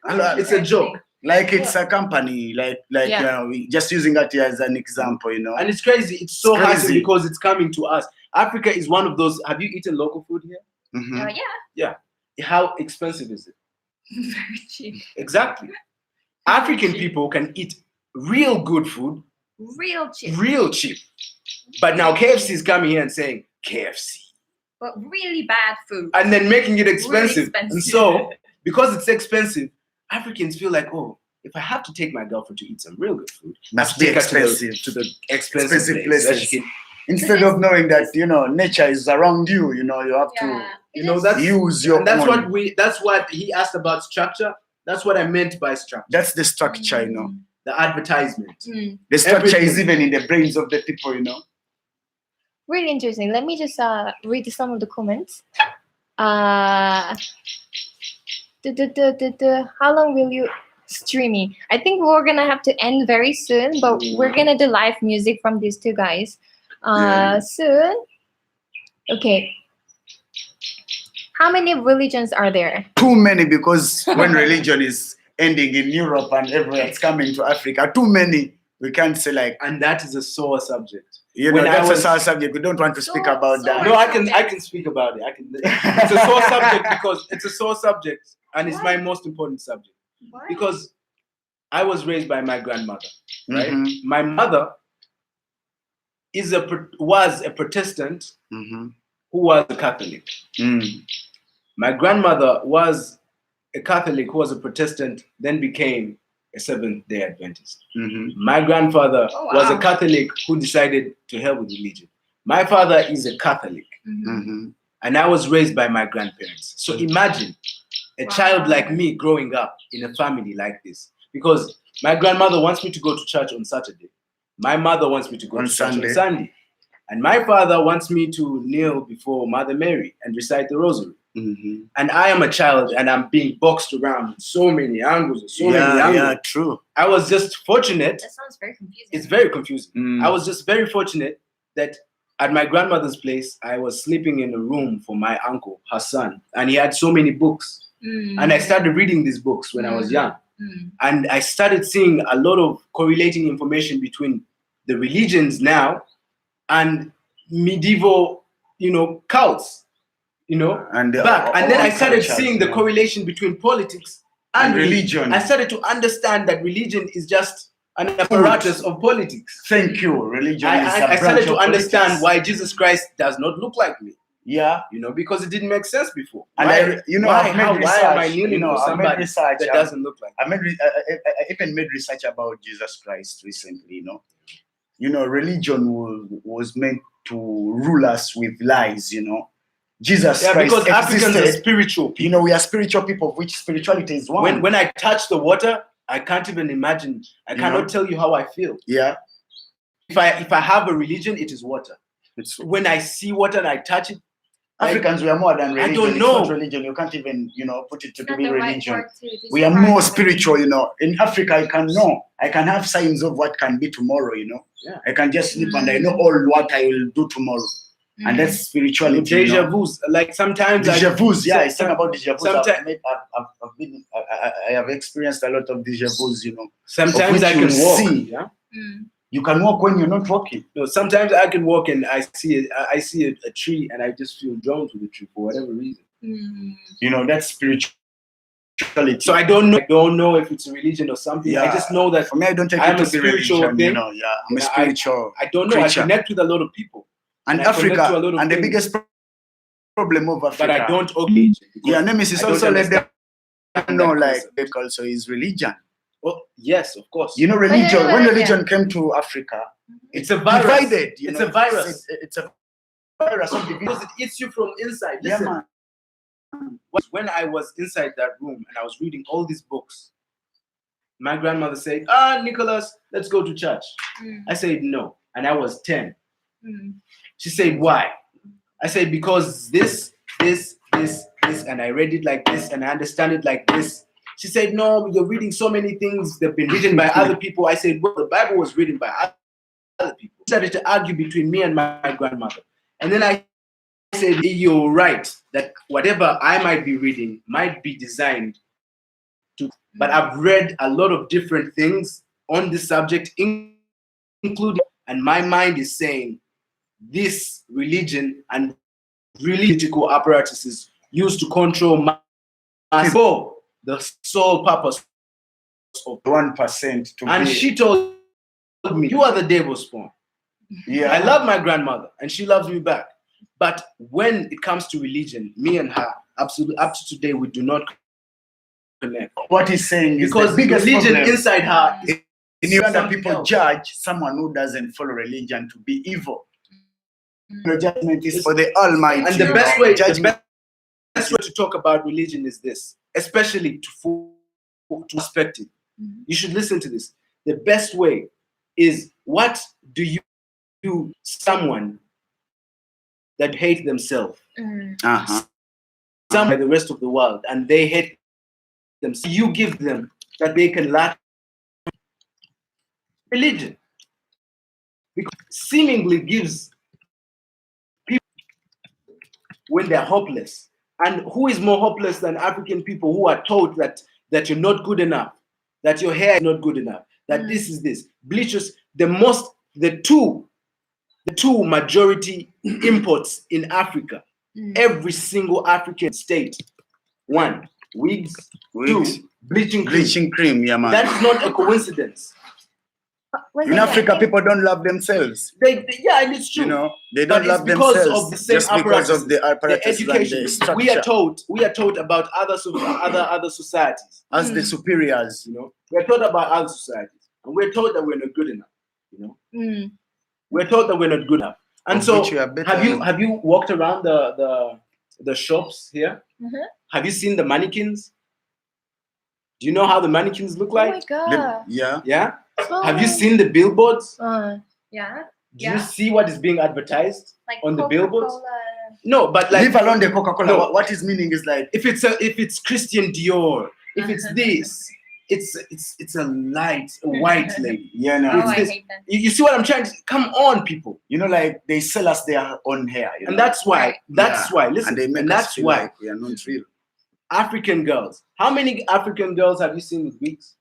And, It's a joke. like it's a company, like Yeah. we just using that here as an example, you know. And it's crazy. It's so It's hard crazy. because it's coming to us. Africa is one of those. Have you eaten local food here? Mhm. Yeah. How expensive is it? Very cheap. Exactly. African people can eat real good food, Real cheap. real cheap. But now KFC is coming here and saying KFC. But really bad food. And then making it expensive. expensive. And so, because it's expensive, Africans feel like, oh, if I have to take my girlfriend to eat some real good food, Must be take her expensive. to the expensive place. Places. where she can- Instead of knowing that, you know, nature is around you, you know, you have Yeah. You know, that's use your and that's own. that's what he asked about structure. That's what I meant by structure. That's the structure, you know. The advertisement. Mm. The structure is Everything. even in the brains of the people, you know. Really interesting. Let me just read some of the comments. How long will you streaming? I think we're gonna have to end very soon, but we're gonna do live music from these two guys soon. Okay. How many religions are there? Too many, because when religion is ending in Europe and everywhere, it's coming to Africa. Too many. We can't say like, And that is a sore subject. you When know, I that's was- a sad subject. We don't want to speak about that. No, I can speak about it. It's a sore subject because it's a sore subject and it's my most important subject. Why? Because I was raised by my grandmother, right? Mhm, My mother was a Protestant mhm, who was a Catholic. mm. My grandmother was a Catholic who was a Protestant, then became a Seventh-day Adventist. Mhm. My grandfather Oh, was a wow. Catholic who decided to hell with religion. My father is a Catholic, Mhm. and I was raised by my grandparents. So imagine a Wow. child like me growing up in a family like this. Because my grandmother wants me to go to church on Saturday. My mother wants me to go On to church Sunday. on Sunday. And my father wants me to kneel before Mother Mary and recite the rosary. Mhm. And I am a child and I'm being boxed around in so many angles, many Yeah, angles. yeah, true. I was just fortunate. That sounds very confusing. It's very confusing. Mm. I was just very fortunate that at my grandmother's place, I was sleeping in a room for my uncle, her son, and he had so many books. Mm. And I started reading these books when I was young. Mm. And I started seeing a lot of correlating information between the religions now and medieval, cults, And back. And then I started cultures, seeing the correlation between politics and religion. I started to understand that religion is just an apparatus of politics. Thank you. Religion is a I branch started to of understand politics. why Jesus Christ does not look like me, Yeah. because it didn't make sense before. And why, I've made research. why am I kneeling for I've made somebody research. that doesn't look like me? I even made research about Jesus Christ recently. Religion was meant rule us with lies, you know. Jesus Yeah, Christ because Africans are existed. spiritual people. You know, we are spiritual people, of which spirituality is one. When I touch the water, I can't even imagine. I cannot tell you how I feel. Yeah. If I have a religion, it is water. When I see water and I touch it, Africans, we are more than religion. I don't It's know. not religion. You can't even, you know, put it to be the right religion. word to We are describe more it. spiritual, you know. In Africa, I can know. I can have signs of what can be tomorrow, you know. Yeah. I can just sleep and I know all what I will do tomorrow. And that's spirituality. Deja you know. vus. Like sometimes Deja vus, yeah. It's talking about deja vus. Sometimes I have experienced a lot of deja vus, you know. sometimes I can walk. See. Yeah. You can walk when you're not walking. No, sometimes I can walk and I see a tree and I just feel drawn to the tree for whatever reason. You know, that's spirituality. So I don't know if it's a religion or something. Yeah. I just know that For me, I don't take I'm it a to be spiritual religion, thing. you know. Yeah, I'm a Yeah, spiritual I don't know. creature. I connect with a lot of people. And I connect to a Africa, lot of and the things. biggest problem of Africa. But I don't engage. Yeah, Nemesis I don't also let them understand know, that like, concept. it also is religion. Well, yes, of course. You know, religion, when yeah. religion came to Africa, It's a virus. divided. You It's know, a virus. It's a virus of division. Because it eats you from inside. Yeah, Listen, man. when I was inside that room and I was reading all these books, my grandmother said, Nicholas, let's go to church. I said, no. And I was 10. She said, why? I said, because this, and I read it like this, and I understand it like this. She said, no, you're reading so many things that have been written by other people. I said, well, the Bible was written by other people. She started to argue between me and my grandmother. And then I said, you're right, that whatever I might be reading might be designed to, but I've read a lot of different things on this subject, including, and my mind is saying this religion and political apparatuses used to control my soul, the sole purpose of 1% to and be. she told me, you are the devil's spawn. Yeah. I love my grandmother and she loves me back. But when it comes to religion, me and her, absolutely up to today, we do not connect. What he's saying is Because the biggest religion problem inside her is in Uganda, something people else. judge someone who doesn't follow religion to be evil. The judgment is for the Almighty. And the best way, judgment. the best way to talk about religion is this, especially to perspective. You should listen to this. The best way is, what do you do someone that hate themselves? Some by the rest of the world, and they hate themselves. You give them that they can lack religion. Because seemingly gives people when they're hopeless. And who is more hopeless than African people who are told that you're not good enough, that your hair is not good enough, that this is this. Bleachers, the two majority imports in Africa, every single African state. 1, wigs. 2, bleaching cream. Bleaching cream, yeah, man. That's not a coincidence. In Africa, people don't love themselves. Yeah, and it's true. You know, they don't But love it's because themselves of the same just because of the the apparatus education. and the structure. We are taught about other societies. As the superiors. You know, we're taught about other societies, and we're taught that we're not good enough. You know, we're taught that we're not good enough. And Of so, which you are better have you walked around the shops here? Have you seen the mannequins? Do you know how the mannequins look Oh like? my god. Yeah. Yeah. Oh. Have you seen the billboards? Yeah. Do you see what is being advertised Like on the billboards? Coca-Cola. No, but like, Leave alone the Coca-Cola. No. What his meaning is like, if it's Christian Dior, if it's this, it's a white lady. yeah, no. Oh, It's I this. hate that. You see what I'm trying to? Come on, people. You know, like they sell us their own hair. You And know? that's why. That's Yeah. why. Listen, And they make and us that's feel why like we are not real. African girls. How many African girls have you seen with wigs?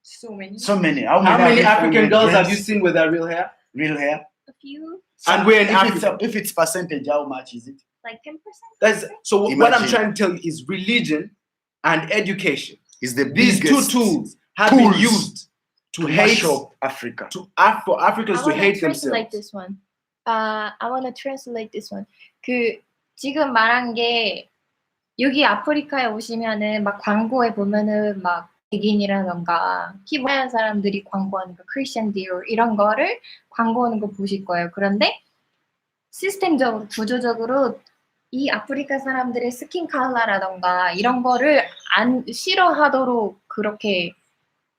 So many. So many. How many have African with girls have dreads, you seen with their real hair? real hair? A few. And we're in if Africa. if it's percentage, how much is it? Like 10%. That's so. What I'm Imagine. trying to tell you is religion and education. Is the These two biggest tools have been tools used to hate mash up Africa. for Africans to hate translate themselves. this one. I want to translate this one. 그 지금 말한 게 여기 아프리카에 오시면은 막 광고에 보면은 막 백인이라던가 피부 하얀 사람들이 광고하는 거 크리스천 디올 이런 거를 광고하는 거 보실 거예요. 그런데 시스템적으로 구조적으로 이 아프리카 사람들의 스킨 컬러라던가 이런 거를 안 싫어하도록 그렇게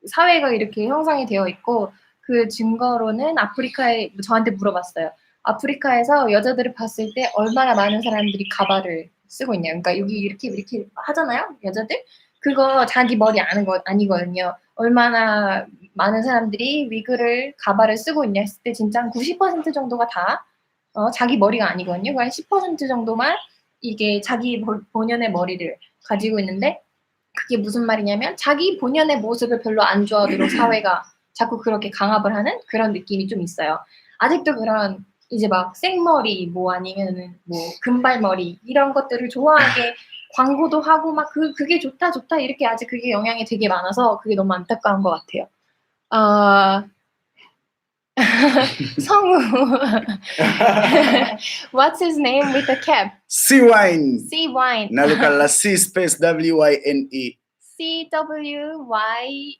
사회가 이렇게 형성이 되어 있고 그 증거로는 아프리카에 저한테 물어봤어요. 아프리카에서 여자들을 봤을 때 얼마나 많은 사람들이 가발을 쓰고 있냐. 그러니까 여기 이렇게 하잖아요, 여자들. 그거 자기 머리 아니거든요. 얼마나 많은 사람들이 위그를 가발을 쓰고 있냐 했을 때 진짜 한 90% 정도가 다 자기 머리가 아니거든요. 한 10% 정도만 이게 자기 본연의 머리를 가지고 있는데 그게 무슨 말이냐면 자기 본연의 모습을 별로 안 좋아하도록 사회가 자꾸 그렇게 강압을 하는 그런 느낌이 좀 있어요. 아직도 그런 이제 막 생머리 뭐 아니면은 뭐 금발머리 이런 것들을 좋아하게 광고도 하고 막 그게 좋다 이렇게 아직 그게 영향이 되게 많아서 그게 너무 안타까운 것 같아요. 성우 What's his name with the cap? Wyne. Wyne. Nalukalala C space WYNE. CWYNE.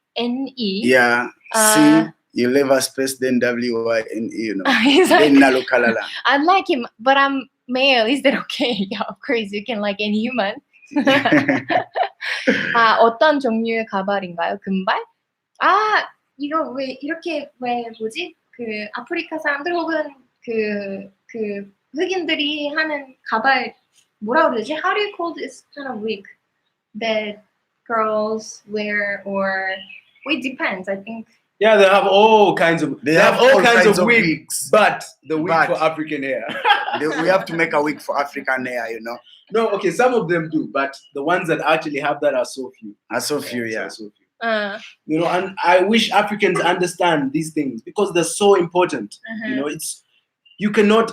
Yeah. C. You leave a space then WYNE. You know. He's like, Then Nalukalala. I like him, but I'm male. Is that okay? Yeah, of course you can like any human. 어떤 종류의 가발인가요? 금발? 이거 왜 이렇게 뭐지? 그 아프리카 사람들 혹은 그 흑인들이 하는 가발 뭐라고 그러지? How do you call this kind of wig that girls wear or it depends, I think. Yeah, they have all kinds of wigs, but the wig But- for African hair. We have to make a wig for African hair, you know. No, okay, some of them do, but the ones that actually have that are so few. I so few, yeah. So few. Uh, And I wish Africans understand these things because they're so important. You cannot.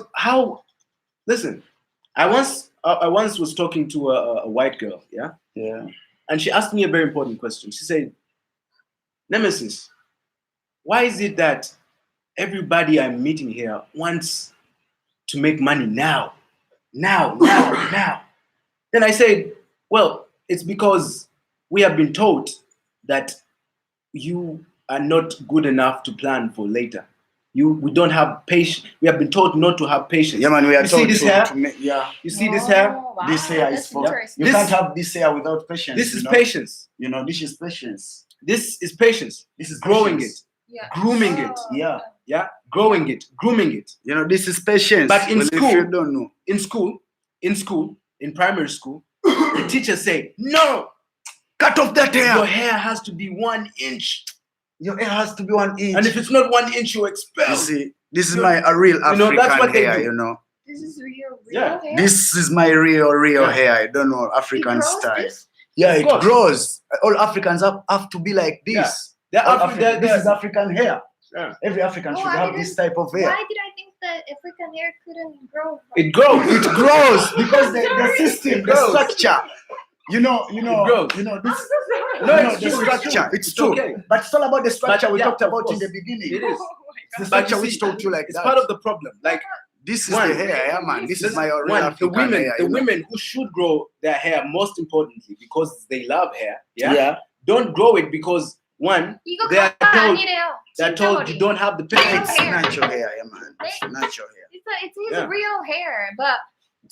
Listen, I once was talking to a white girl, yeah, and she asked me a very important question. She said, "Nemesis, why is it that everybody I'm meeting here wants to make money now? Now." Then I said, well, it's because we have been taught that you are not good enough to plan for later. We don't have patience. We have been taught not to have patience. Yeah, man, we are You told see this hair? to make, yeah. You see this hair? Wow, This hair that's is for interesting. you can't have this hair without patience. This is you know? patience. You know, this is patience. This is patience. This is Growing patience. Yeah. Grooming it. Yeah. Yeah, growing it, grooming it. You know, this is patience. But in Well, school- if you don't know. In primary school, the teachers say, no, Cut off that hair. your hair has to be 1 inch. Your hair has to be 1 inch. And if it's not 1 inch, you're expelled. you see, this is my real African that's what they hair, do. you know. This is real Yeah. hair? This is my real Yeah. hair. I don't know It African grows style. this? Yeah, Of it course. grows. All Africans have to be like this. They're All African. this is African hair. Yeah. Every African Oh, should I have didn't- this type of hair. Why did I think that African hair couldn't grow? It grows. It grows because the system, It the grows. structure. You know, grows. this. No, you it's know, the true, structure. it's It's true. true. It's okay. But it's all about the structure we yeah, talked of about in course. the beginning. It is. Oh The my god. But structure you which see, taught you like it's that. part of the problem. Like, This is One. the hair, yeah, man. This is listen, my real the African women, hair. the you know. women who should grow their hair, most importantly, because they love hair, Yeah. don't grow it because one, 이거 they are 가발 told, 아니래요. they're 진짜 told 머리. you don't have the Real patience. It's hair. natural hair, yeah, man. It's natural hair. It's his Yeah. real hair, but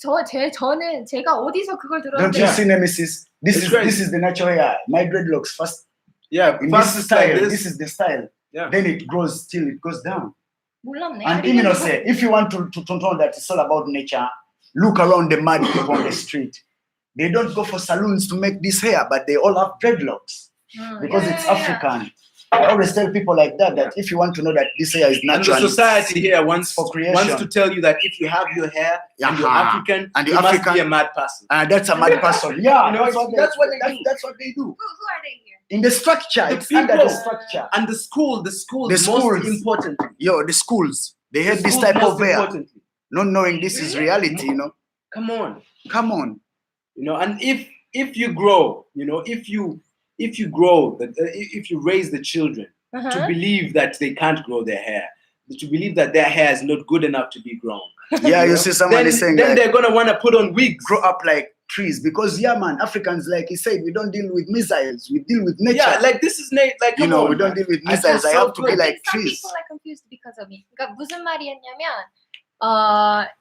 저는 제가 어디서 그걸 Don't 들었는데 you see Nemesis? This It's is crazy. this is the natural hair. My dreadlocks first Yeah, in first this it's like style. this. This is the style. Yeah. Then it grows till it goes down. 몰랐네. And even say, if you want to know that it's all about nature, look around the mad people on the street. They don't go for salons to make this hair, but they all have dreadlocks because it's African. I always tell people like that if you want to know that this hair is And the natural, society here wants for creation. wants to tell you that if you have your hair and you're Uh-huh. African, And you you're must African. be a mad person. that's a mad person. Yeah, You know, that's what they that's do. Who are they here? In the structure, The it's under people. the structure. And the schools The most schools. important. Yo, the schools, they have this Schools type most of hair, importantly. not knowing this is reality, you know. Come on. Come on. You know, and if you grow, you know, if you grow, if you raise the children to believe that they can't grow their hair, to believe that their hair is not good enough to be grown, Yeah, you know, see somebody then, saying then like, they're gonna want to put on wigs. grow up like trees because yeah, man, Africans, like he said, we don't deal with missiles, we deal with nature. Yeah, like this is like you come know, on, we don't man. deal with I feel missiles. I so have to be good. like Some trees. people are confused because of me. 그러니까 무슨 말이었냐면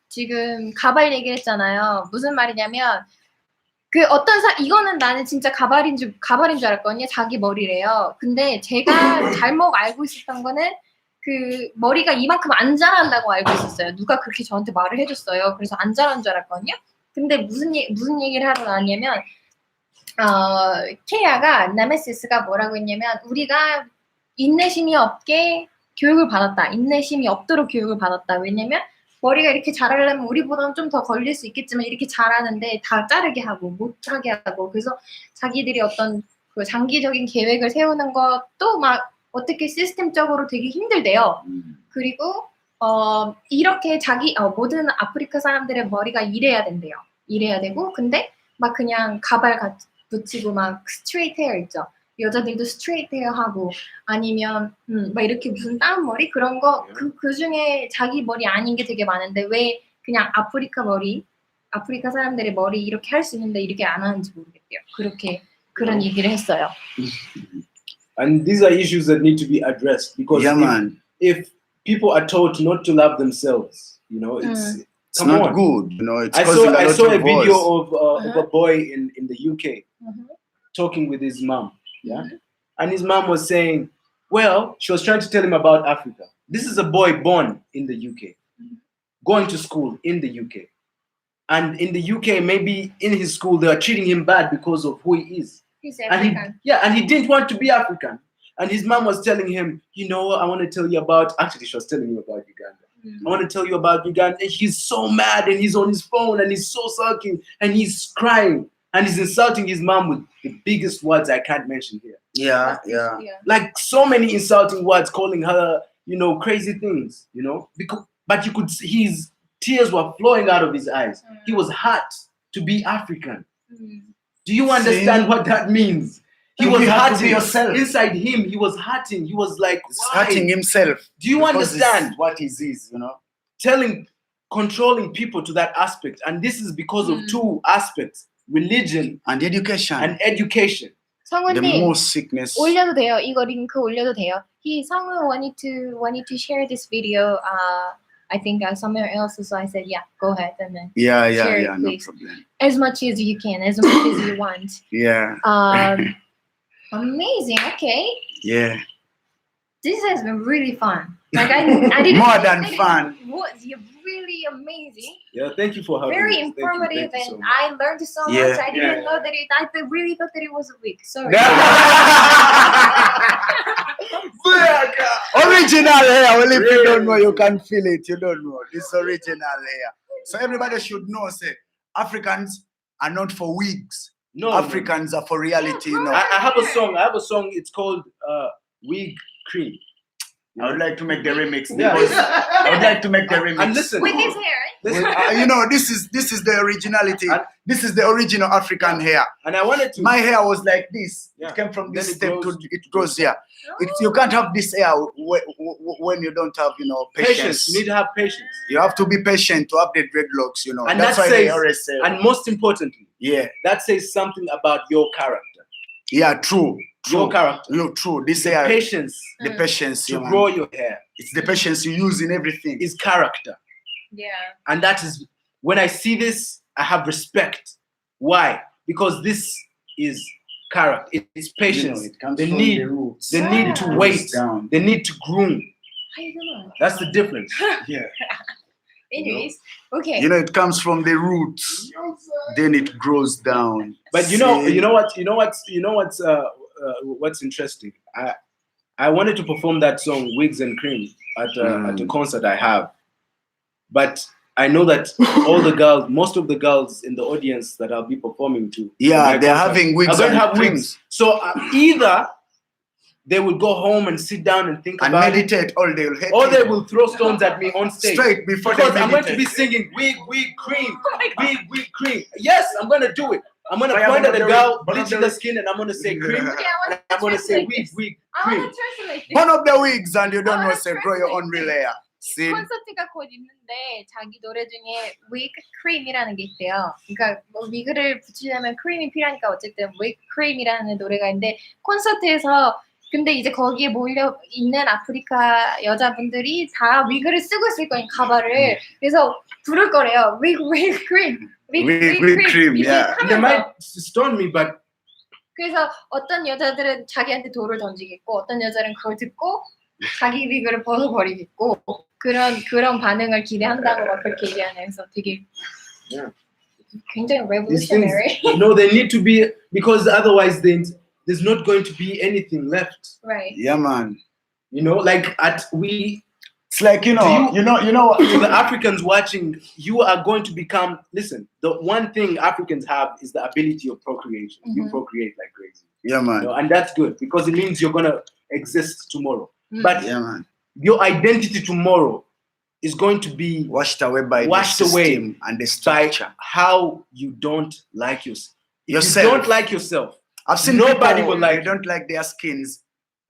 지금 가발 얘기를 했잖아요. 무슨 말이냐면 그 이거는 나는 진짜 가발인 줄 알았거든요. 자기 머리래요. 근데 제가 잘못 알고 있었던 거는 그 머리가 이만큼 안 자란다고 알고 있었어요. 누가 그렇게 저한테 말을 해줬어요. 그래서 안 자란 줄 알았거든요. 근데 무슨 얘기를 하러 나왔냐면 케야가 네메시스가 뭐라고 했냐면 우리가 인내심이 없게 교육을 받았다. 인내심이 없도록 교육을 받았다. 왜냐면 머리가 이렇게 자라려면 우리보다는 좀 더 걸릴 수 있겠지만 이렇게 자라는데 다 자르게 하고 못하게 하고 그래서 자기들이 어떤 그 장기적인 계획을 세우는 것도 막 어떻게 시스템적으로 되게 힘들대요. 그리고 이렇게 모든 아프리카 사람들의 머리가 이래야 된대요. 이래야 되고 근데 막 그냥 가발 붙이고 막 스트레이트 헤어 있죠. 여자들도 스트레이트 헤어 하고 아니면 막 이렇게 무슨 다운 머리 그런 거 그 중에 자기 머리 아닌 게 되게 많은데 왜 그냥 아프리카 사람들의 머리 이렇게 할 수 있는데 이렇게 안 하는지 모르겠대요. 그런 얘기를 했어요. And these are issues that need to be addressed because if people are taught not to love themselves, you know, it's not good. You know, it's I saw a video of a boy in the UK talking with his mom. Yeah. And his mom was saying, well, she was trying to tell him about Africa. This is a boy born in the UK, going to school in the UK. And in the UK, maybe in his school, they are treating him bad because of who he is. He's African. And he didn't want to be African. And his mom was telling him, you know, I want to tell you about, actually she was telling him about Uganda. I want to tell you about Uganda. And he's so mad and he's on his phone and he's so sulking and he's crying. And he's insulting his mom with the biggest words I can't mention here. Yeah. Like so many insulting words, calling her, you know, crazy things, you know. But you could see his tears were flowing out of his eyes. He was hurt to be African. Do you understand what that means? He was hurting inside him. He was hurting. He was like hurting himself. Do you understand what he is? You know, controlling people to that aspect, and this is because of two aspects: religion and education. The 성우님 most sickness. 올려도 돼요. 이거 링크 올려도 돼요. 성우 wanted to share this video. I think somewhere else, so I said, yeah, go ahead and then share it, please. No problem. As much as you can, as much as you want. Yeah. Amazing. Okay. Yeah. This has been really fun. Like I didn't more than fun. You're really amazing. Yeah, thank you for having Very me. informative, Thank you and so much. I learned so much. I didn't know that I really thought that it was a wig. Sorry. Original hair. Well, if you don't know, you can feel it. You don't know. This original hair. So everybody should know, say, Africans are not for wigs. No, Africans are for reality. You know. I have a song. It's called Wig Cream. I would like to make the remix. Yeah. I would like to make the remix. And listen, with his hair. You know, this is the originality. This is the original African hair. And I wanted to. My hair was like this. Yeah. It came from this Then step to it goes here. You can't have this hair when you don't have, you know, patience. You need to have patience. You have to be patient to have the dreadlocks, you know. And that's why they always say. And most importantly, yeah, that says something about your character. Yeah, true. Your character. No, true. This hair. Patience. The patience to grow your hair. It's the patience you use in everything. It's character. Yeah. And that is, when I see this, I have respect. Why? Because this is character. It's patience. You know, they need to wait. They need to groom. How you doing? That's the difference. Yeah. Anyways, okay. You know, it comes from the roots, then it grows down. But you know what's interesting? I wanted to perform that song "Wigs and Cream" at a concert I have, but I know that most of the girls in the audience that I'll be performing to, they're having wigs and have creams. wigs. So either they will go home and sit down and think and about meditate it, all day, or they will throw stones at me on stage straight before because they I'm going meditate. to be singing "Wig, Cream, Wig, Cream." Yes, I'm going to do it. I'm going to point at the girl bleaching the skin and I'm going to say cream. And I'm going to say wig, cream. I want to translate this. One of the wigs and you don't know, say, grow your own real hair. See? 콘서트가 곧 있는데 자기 노래 중에 wig cream이라는 게 있대요. 그러니까 뭐 위그를 붙이려면 크림이 필요하니까 어쨌든 wig cream이라는 노래가 있는데 콘서트에서 근데 이제 거기에 몰려 있는 아프리카 여자분들이 다 위그를 쓰고 있을 거예요, 가발을. 그래서 부를 거래요. wig cream. Wig cream, yeah. They might stone me, but 그래서 어떤 여자들은 자기한테 돌을 던지겠고, 어떤 여자는 그걸 듣고 자기 위그를 벗어버리겠고, 그런 반응을 기대한다고 막 그렇게 얘기하면서 되게 Yeah. 굉장히 these things, revolutionary. they need to be, because otherwise there's not going to be anything left. Right. Yeah, man. Like It's like you know. to the Africans watching, you are going to become. Listen, the one thing Africans have is the ability of procreation. You procreate like crazy. Yeah, man. And that's good because it means you're gonna exist tomorrow. But Yeah, man. your identity tomorrow is going to be Washed away by the system and the by structure. how you don't like yourself. If Yourself. you don't like yourself, I've seen nobody people, will like they don't like their skins.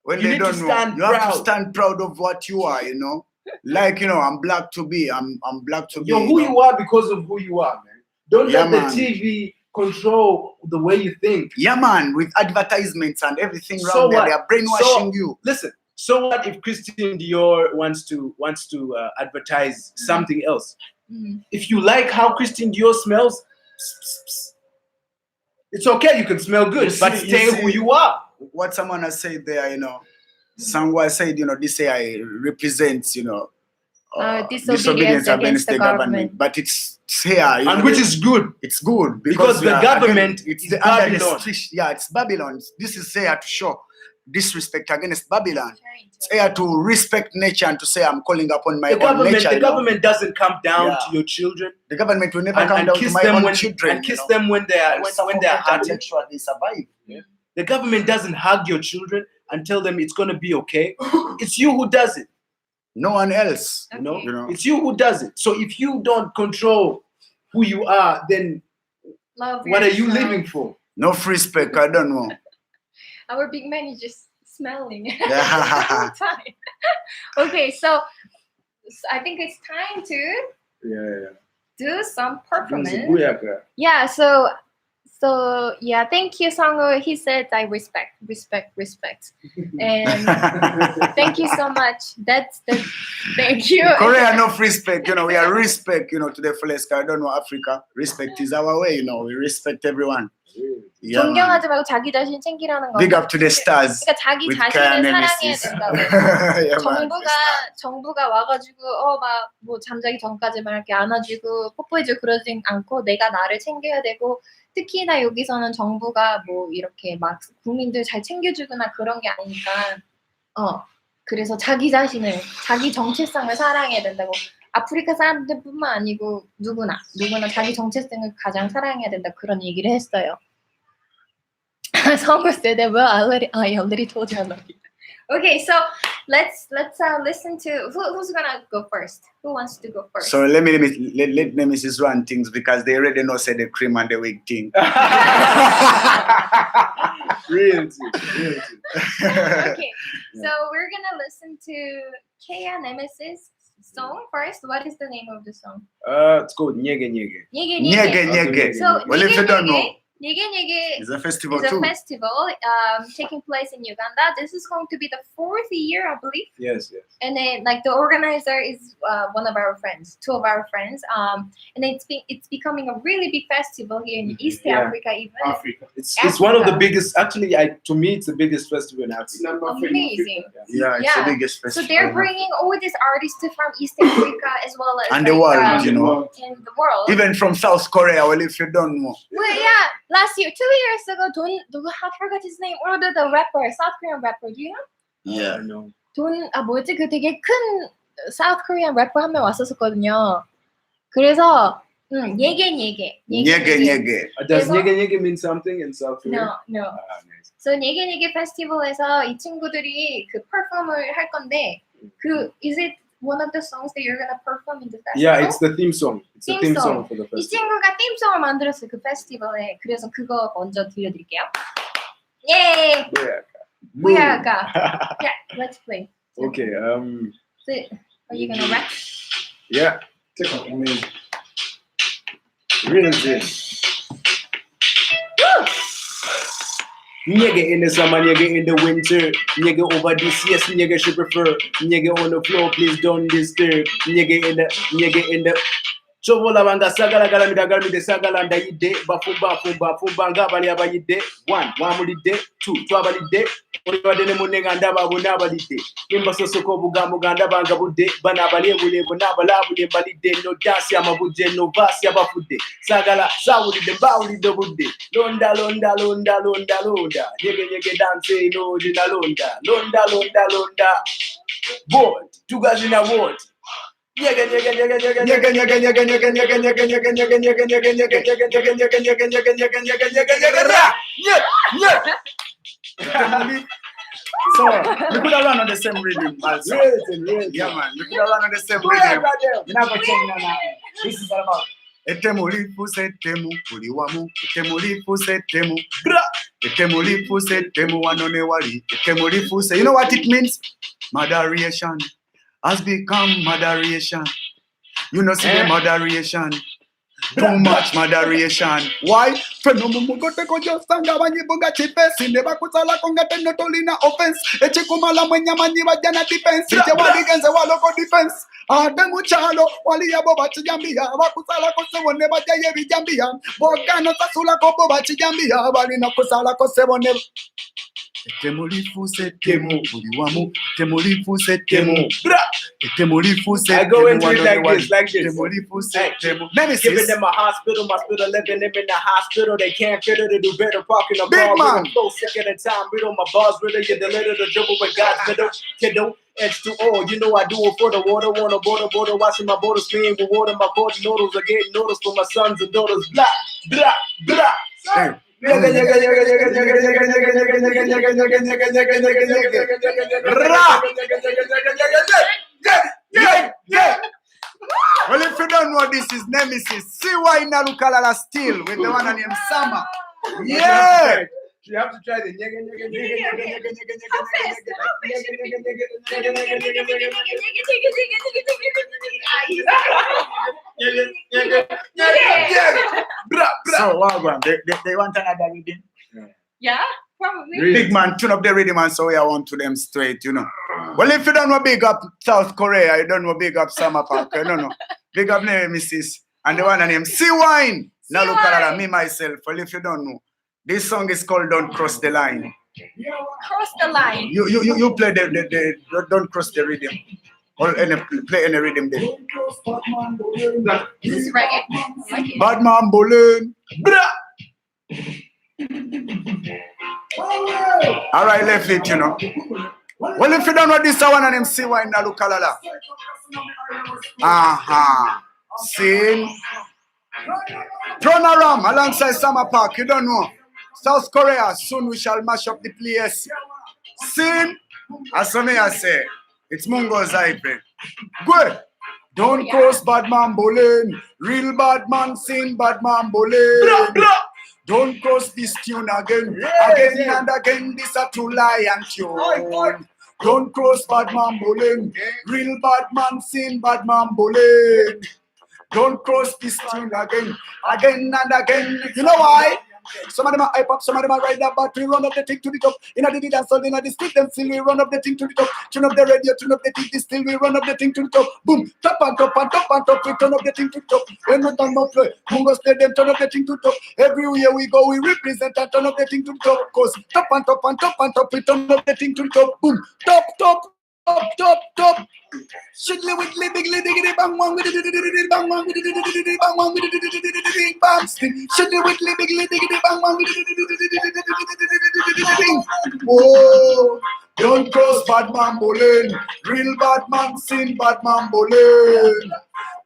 When You they need to don't know, stand you have proud. to stand proud of what you are, Like, I'm black to be. I'm black to be. You're who you are because of who you are, man. Don't Yeah, let the man. TV control the way you think. Yeah, man, with advertisements and everything So around there, what? they are brainwashing you. Listen, so what if Christian Dior wants to advertise something else? If you like how Christian Dior smells, it's okay. You can smell good, but You stay see- who you are. What someone has said there, someone said, this AI represents, disobedience against the government. But it's here, And which is good. it's good Because we the are- government again, it's is the under the Babylon. yeah, it's Babylon. This is here to show disrespect against Babylon. It's here to respect nature and to say I'm calling upon my The own government, nature. the government doesn't come down Yeah. to your children The government will never and, come and down to kiss my them own when children. and kiss them when they're happy. Make sure they survive. The government doesn't hug your children and tell them it's gonna be okay. It's you who does it. No one else. Okay. It's you who does it. So if you don't control who you are, then Love what are you yourself. living for? No free spec. I don't know. Our big man is just smelling all Yeah. the time. Okay, so I think it's time to Yeah. do some performance. Booyaka. Yeah, so yeah, thank you, Sangho. He said I respect. And thank you so much. That's thank you. Korea, no free spec. We are respect, to the fullest. I don't know Africa. Respect is our way, we respect everyone. Yeah, man. 존경하지 말고 자기 자신 챙기라는 거. Big up to the stars. 그러니까 자기 with 자신을 Keya 사랑해야 Nemesis. 된다고. Yeah, man. 정부가 와가지고 막 뭐 잠자기 전까지 막 이렇게 안아주고 뽀뽀해주고 그러지 않고 내가 나를 챙겨야 되고 특히나 여기서는 정부가 뭐 이렇게 막 국민들 잘 챙겨주거나 그런 게 아니니까 그래서 자기 자신을 자기 정체성을 사랑해야 된다고. 아프리카 사람들뿐만 아니고 누구나 자기 정체성을 가장 사랑해야 된다 그런 얘기를 했어요. Song said that. Well, I already told you already. Okay, so let's listen to who's gonna go first. Who wants to go first? So let Nemesis run things because they already know say the cream and the wig thing. Really. Okay, so we're gonna listen to Keya Nemesis song first. What is the name of the song? It's called Nyege Nyege. Nyege. So Well, if you don't know, Nyege it's a festival is a too. festival taking place in Uganda. This is going to be the 4th year, I believe. Yes. And then, like, the organizer is one of our friends, two of our friends. And it's becoming a really big festival here in East Yeah. Africa, even. Africa. It's one of the biggest. Actually, to me, it's the biggest festival in It's Africa. number 3 in Amazing. Yeah, it's Yeah. the biggest So festival. they're bringing all these artists from East Africa as well as And the world, in the world. Even from South Korea. Well, if you don't know. Well, yeah, last year, 2 years ago, I forgot his name. Or the rapper, South Korean rapper. Do you know? Yeah. I know. 뭐지? 그 되게 큰 South Korean 래퍼 한 명 왔었거든요. 그래서 Nyege. Nyege. Does 그래서- Nyege Nyege mean something in South Korea? No. Nice. So Nyege 페스티벌에서 이 친구들이 그 퍼포먼을 할 건데 is it one of the songs that you're gonna perform in the festival? Yeah, it's the theme song. It's the Theme theme song. song for the 이 festival. 친구가 팀송을 만들었어요 그 페스티벌에. 그래서 그거 먼저 들려드릴게요. 예! Booyaka. Yeah, let's play. Okay. So, are you gonna rap? Yeah. Take off the music. Really. Nigga in the summer, nigga in the winter. Nigga over this, yes, nigga should prefer. Nigga on the floor, please don't disturb. Nigga in the Chovola banga sagala gala midagala mide sagala nda yide bafumba ngabali abayide 1 mulide 2 twabalide olwadene munenga ndaba bonabalide imba sosoko bugambo ganda banga budde bana bali ebulebo nabalabule balide no dance amabuje no vasi abafude sagala sawulide bawulide budde londa nyege dance no dina londa board tugazina board So we could have run on the same rhythm also. Yeah, man. We could have run on the same rhythm. You're not gonna change now. This is all about Etemulifu setemu kuliwamu Etemulifu setemu Etemulifu setemu wanone wali Etemulifu se. You know what it means? Moderation has become moderation. You know, see the moderation. Too much moderation. Why? Phenomenon gote kojo sanga banyi bunga chipesi neba kusala konga teno tolina offense. Echikumala mwenya manyi wajana defense. Ije wali genze waloko defense. Ademu chalo wali yabo bachi jambia. Wakusala kose wone baja yebi jambia. Bogano sasula kobo bachi jambia. Wali na kusala kose wone. Etemulifu setemu kuliwamu. Etemulifu setemu. Etemulifu setemu. I go into it like this. Etemulifu setemu. Nemesis. Giving them a hospital, living them in the hospital. They can't fit it to do better. Parking the Big bar, man. so sick at the time. Riddle my bars, riddle you, the little the dribble with God's middle. Kiddo, H2O. You know I do it for the water. Want a border, watching my border screen with water. My border noodles are getting noticed for my sons and daughters. Blah, blah, blah. Hey. Yeah. Well, if you don't know, this is Nemesis. See why Nalukalala still with the one named Summer. Yeah. You have to try the So, well, they want another rhythm. Yeah, probably. Big man, tune up the rhythm and so I want to them straight, you know. Well, if you don't know big up South Korea, you don't know big up Summer Park, you don't know. Big up Nemesis and the one named Wyne. Nalukalala, me myself. Well, if you don't know, this song is called "Don't Cross the Line." Cross the line. You play the "Don't Cross the Rhythm" or play any rhythm there. This is reggae. I like it. Bad man bowling. All right, left it, you know. Well, if you don't know this, I want to name Wyne Nalukalala. Sing. Pronaram alongside Summer Park. You don't know. South Korea, soon we shall mash up the place. Sin, as some I say, it's Mungo's hype. Good. Don't cross bad man bowling. Real bad man sin, bad man bowling. Don't cross this tune again. Again and again, this a true lion tune. Don't cross bad man bowling. Real bad man sin, bad man bowling. Don't cross this tune again and again. You know why? Some of them are hype up, some of them are ride that battery, run up the thing to the top. In the dance, in the street, them still we run up the thing to the top. Tune up the radio, tune up the thing, still we run up the thing to the top. Boom, top and top and top and top, we turn up the thing to the top. When we done not play, Mungo stay them, turn up the thing to the top. Everywhere we go, we represent and turn up the thing to the top. Cause top and top and top and top, we turn up the thing to the top. Boom, top, top. Top. Shiddly widdly biggly diggity bang bang bang bang bang. Shiddly widdly biggly diggity bang bang. Oh, don't cross bad man bowling. Real bad man sin, bad man bowling.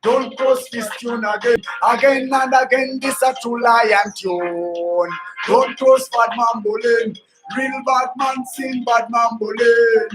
Don't cross this tune again and again. This a true lion tune. Don't cross bad man bowling. Real bad man sin, bad man bowling.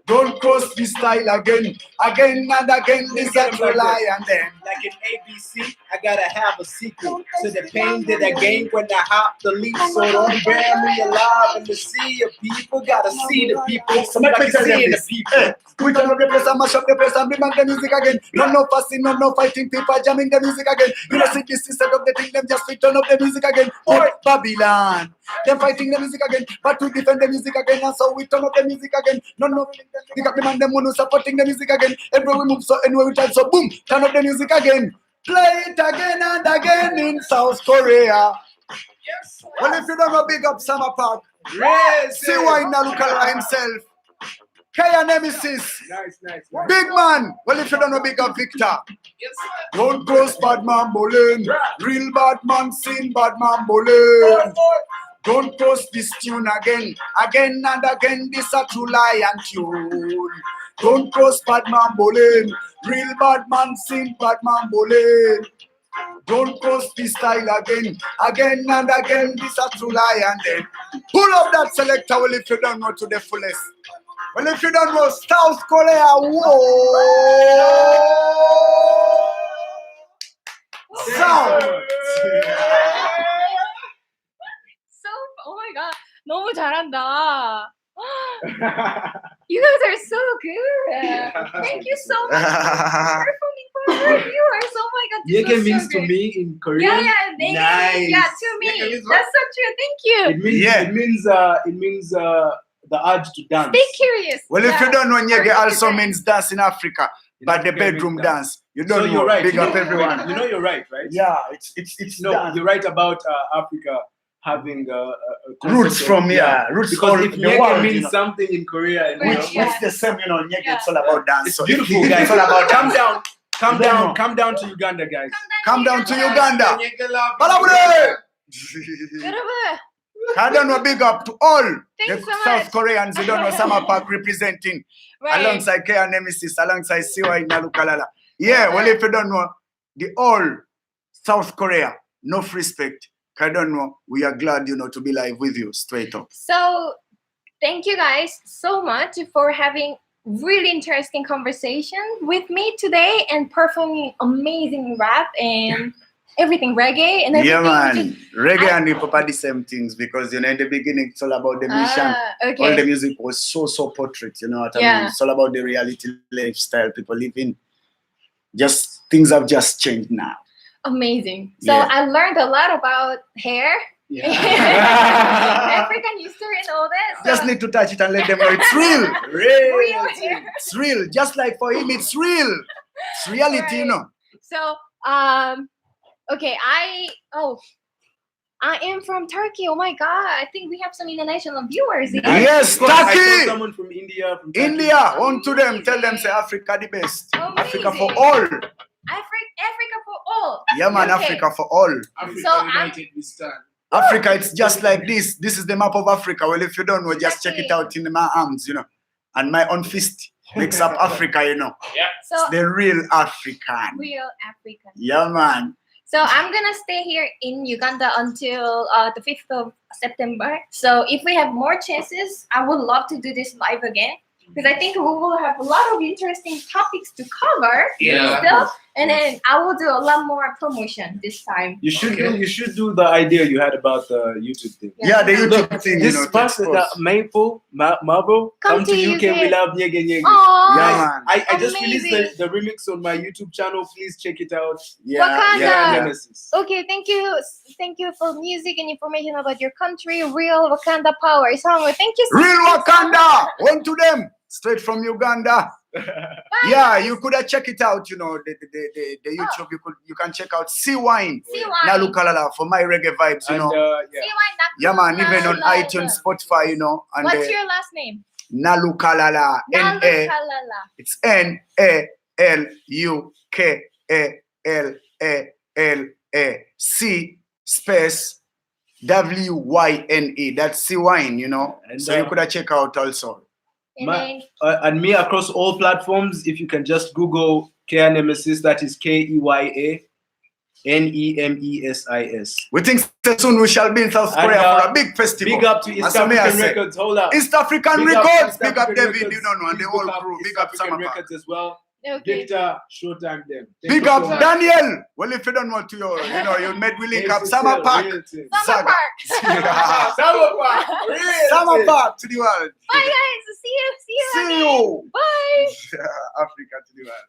Don't cross this style again and again. This a true lion then. Like an ABC, I gotta have a sequel to the pain that I gained when I hopped the leap. So don't bury me alive in the sea of people. Gotta see the people, so I can see the people. We turn up the place and mash up the place and bring back the music again. No fussing, no fighting, people jamming the music again. You know, see this is set up the thing, them just turn up the music again. Boy, Babylon, Them fighting the music again, but we defend the music again, and so we turn up the music again. No, pick up the man, them who supporting the music again. Everywhere we move, so anywhere we try, so boom, turn up the music again. Play it again and again in South Korea. Yes. Well, if you don't know, big up Summer Park. Yes. See Wyne Nalukalala himself. Keya Nemesis. Nice. Big man. Well, if you don't know, big up Victor. Yes. Don't cross bad man bowling. Real bad man sing bad man bowling. Don't cross this tune again and again. This a true lion tune. Don't cross bad man bowling. Real bad man sing bad man bowling. Don't cross this style again and again. This a true lion then. Pull up that selector. Well, if you don't know to the fullest. Well, if you don't know South Korea, whoa! Sound. So, oh my god, 너무 잘한다. You guys are so good. Thank you so much for performing for our viewers. Oh my god, this Yege was means so to great. me in Korean. Yeah, they Nice. yeah, to me. Yege means what? That's so true. Thank you. It means the urge to dance. Stay curious. Well, if you don't know, Nyege Or also dance. means dance in Africa, but the bedroom dance. You don't So know. you're right. Big You up know- everyone. You know you're right, right? Yeah, it's No, dance. you're right about Africa having a Roots concept of- from roots Because all if the Nyege world, means you know. something in Korea, and, Right, Which yeah. the same, you know, Nyege, Yeah. it's all about dance. it's So beautiful, if guys. it's all about Come dance. down, come Don't down, know. come down to Uganda, guys. Come down to Uganda. Nyege love. Balabule! 여러분, I don't know, big up to all Thanks the so much. South Koreans, you don't know, Summer Park representing right. alongside Keya Nemesis, alongside Siwa in Nalukalala. Yeah, well, if you don't know, the all South Korea, enough respect. I don't know, we are glad, you know, to be live with you, straight up. So, thank you guys so much for having really interesting conversation with me today and performing amazing rap and everything reggae and everything. Yeah, which is- man. Reggae and hip hop are the same things because, you know, in the beginning, it's all about the mission. All the Okay. music was so portrait, you know what I Yeah. mean? It's all about the reality lifestyle people live in. Just things have just changed now. Amazing. So Yeah. I learned a lot about hair, Yeah. African history and all that. So Just need to touch it and let them know it's real. real hair. It's real. Just like for him, it's real. It's reality, you know. So okay, I am from Turkey. Oh my god, I think we have some international viewers. here. Yes, I saw Turkey. someone from India. From Turkey. India, on to them. Tell them, say Africa the best. Africa for Amazing. all. Africa for all. Yeah, man, Okay. Africa for all. Africa So I'm- United we stand. Africa, it's just like this. This is the map of Africa. Well, if you don't know, just check it out in my arms, you know. And my own fist makes up Africa, you know. So It's the real African. real African. Yeah, man. So I'm gonna stay here in Uganda until the 5th of September. So if we have more chances, I would love to do this live again because I think we will have a lot of interesting topics to cover. Yeah. Still, and then I will do a lot more promotion this time. You should do the idea you had about the YouTube thing. Yeah, the YouTube thing, you This know. to person, expose. Maple, Marble, Come come to to UK. We UK. love Nyege Nyege. Aww. Yeah, Guys, man. I just released Amazing. the remix on my YouTube channel. Please check it out. Wakanda. yeah. Nemesis. Okay, thank you for music and information about your country. Real Wakanda power. Songwoo, thank you so Real much. Wakanda. On to them. Straight from Uganda. Yeah, you could have check it out, you know, the YouTube. You can check out Wyne See why. Nalukalala for my reggae vibes, you And know. yeah. See why. Yeah, man, even on Nalukalala. iTunes, Spotify, you know, and What's your last name? Nalukalala, N-A, Nalukalala. it's Nalukalala, C space Wyne. That's Wyne, you know. And, So you could have check out also. And My- then And me across all platforms. If you can just Google Keya Nemesis, that is Keya Nemesis. We think soon we shall be in South And, Korea for a big festival. Big up to East As I may African say. Records. Hold up. East African Big up to Records. East Big up African David, Records. you don't know, and the Please whole look up crew. East Big up African Summer Park. Records as well. okay. Victor, Showtime them. Thank Big you up so much. Daniel. Well, if you don't know to you, you know, you met we link up Real Summer thing, Park. real thing. Summer Saga. Park. Summer Park. Real Summer thing. Park to the world. Bye guys. See you. See again. you. Bye. Africa to the world.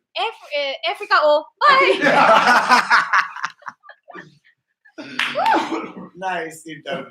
Africa. Oh. Bye. Nice interview.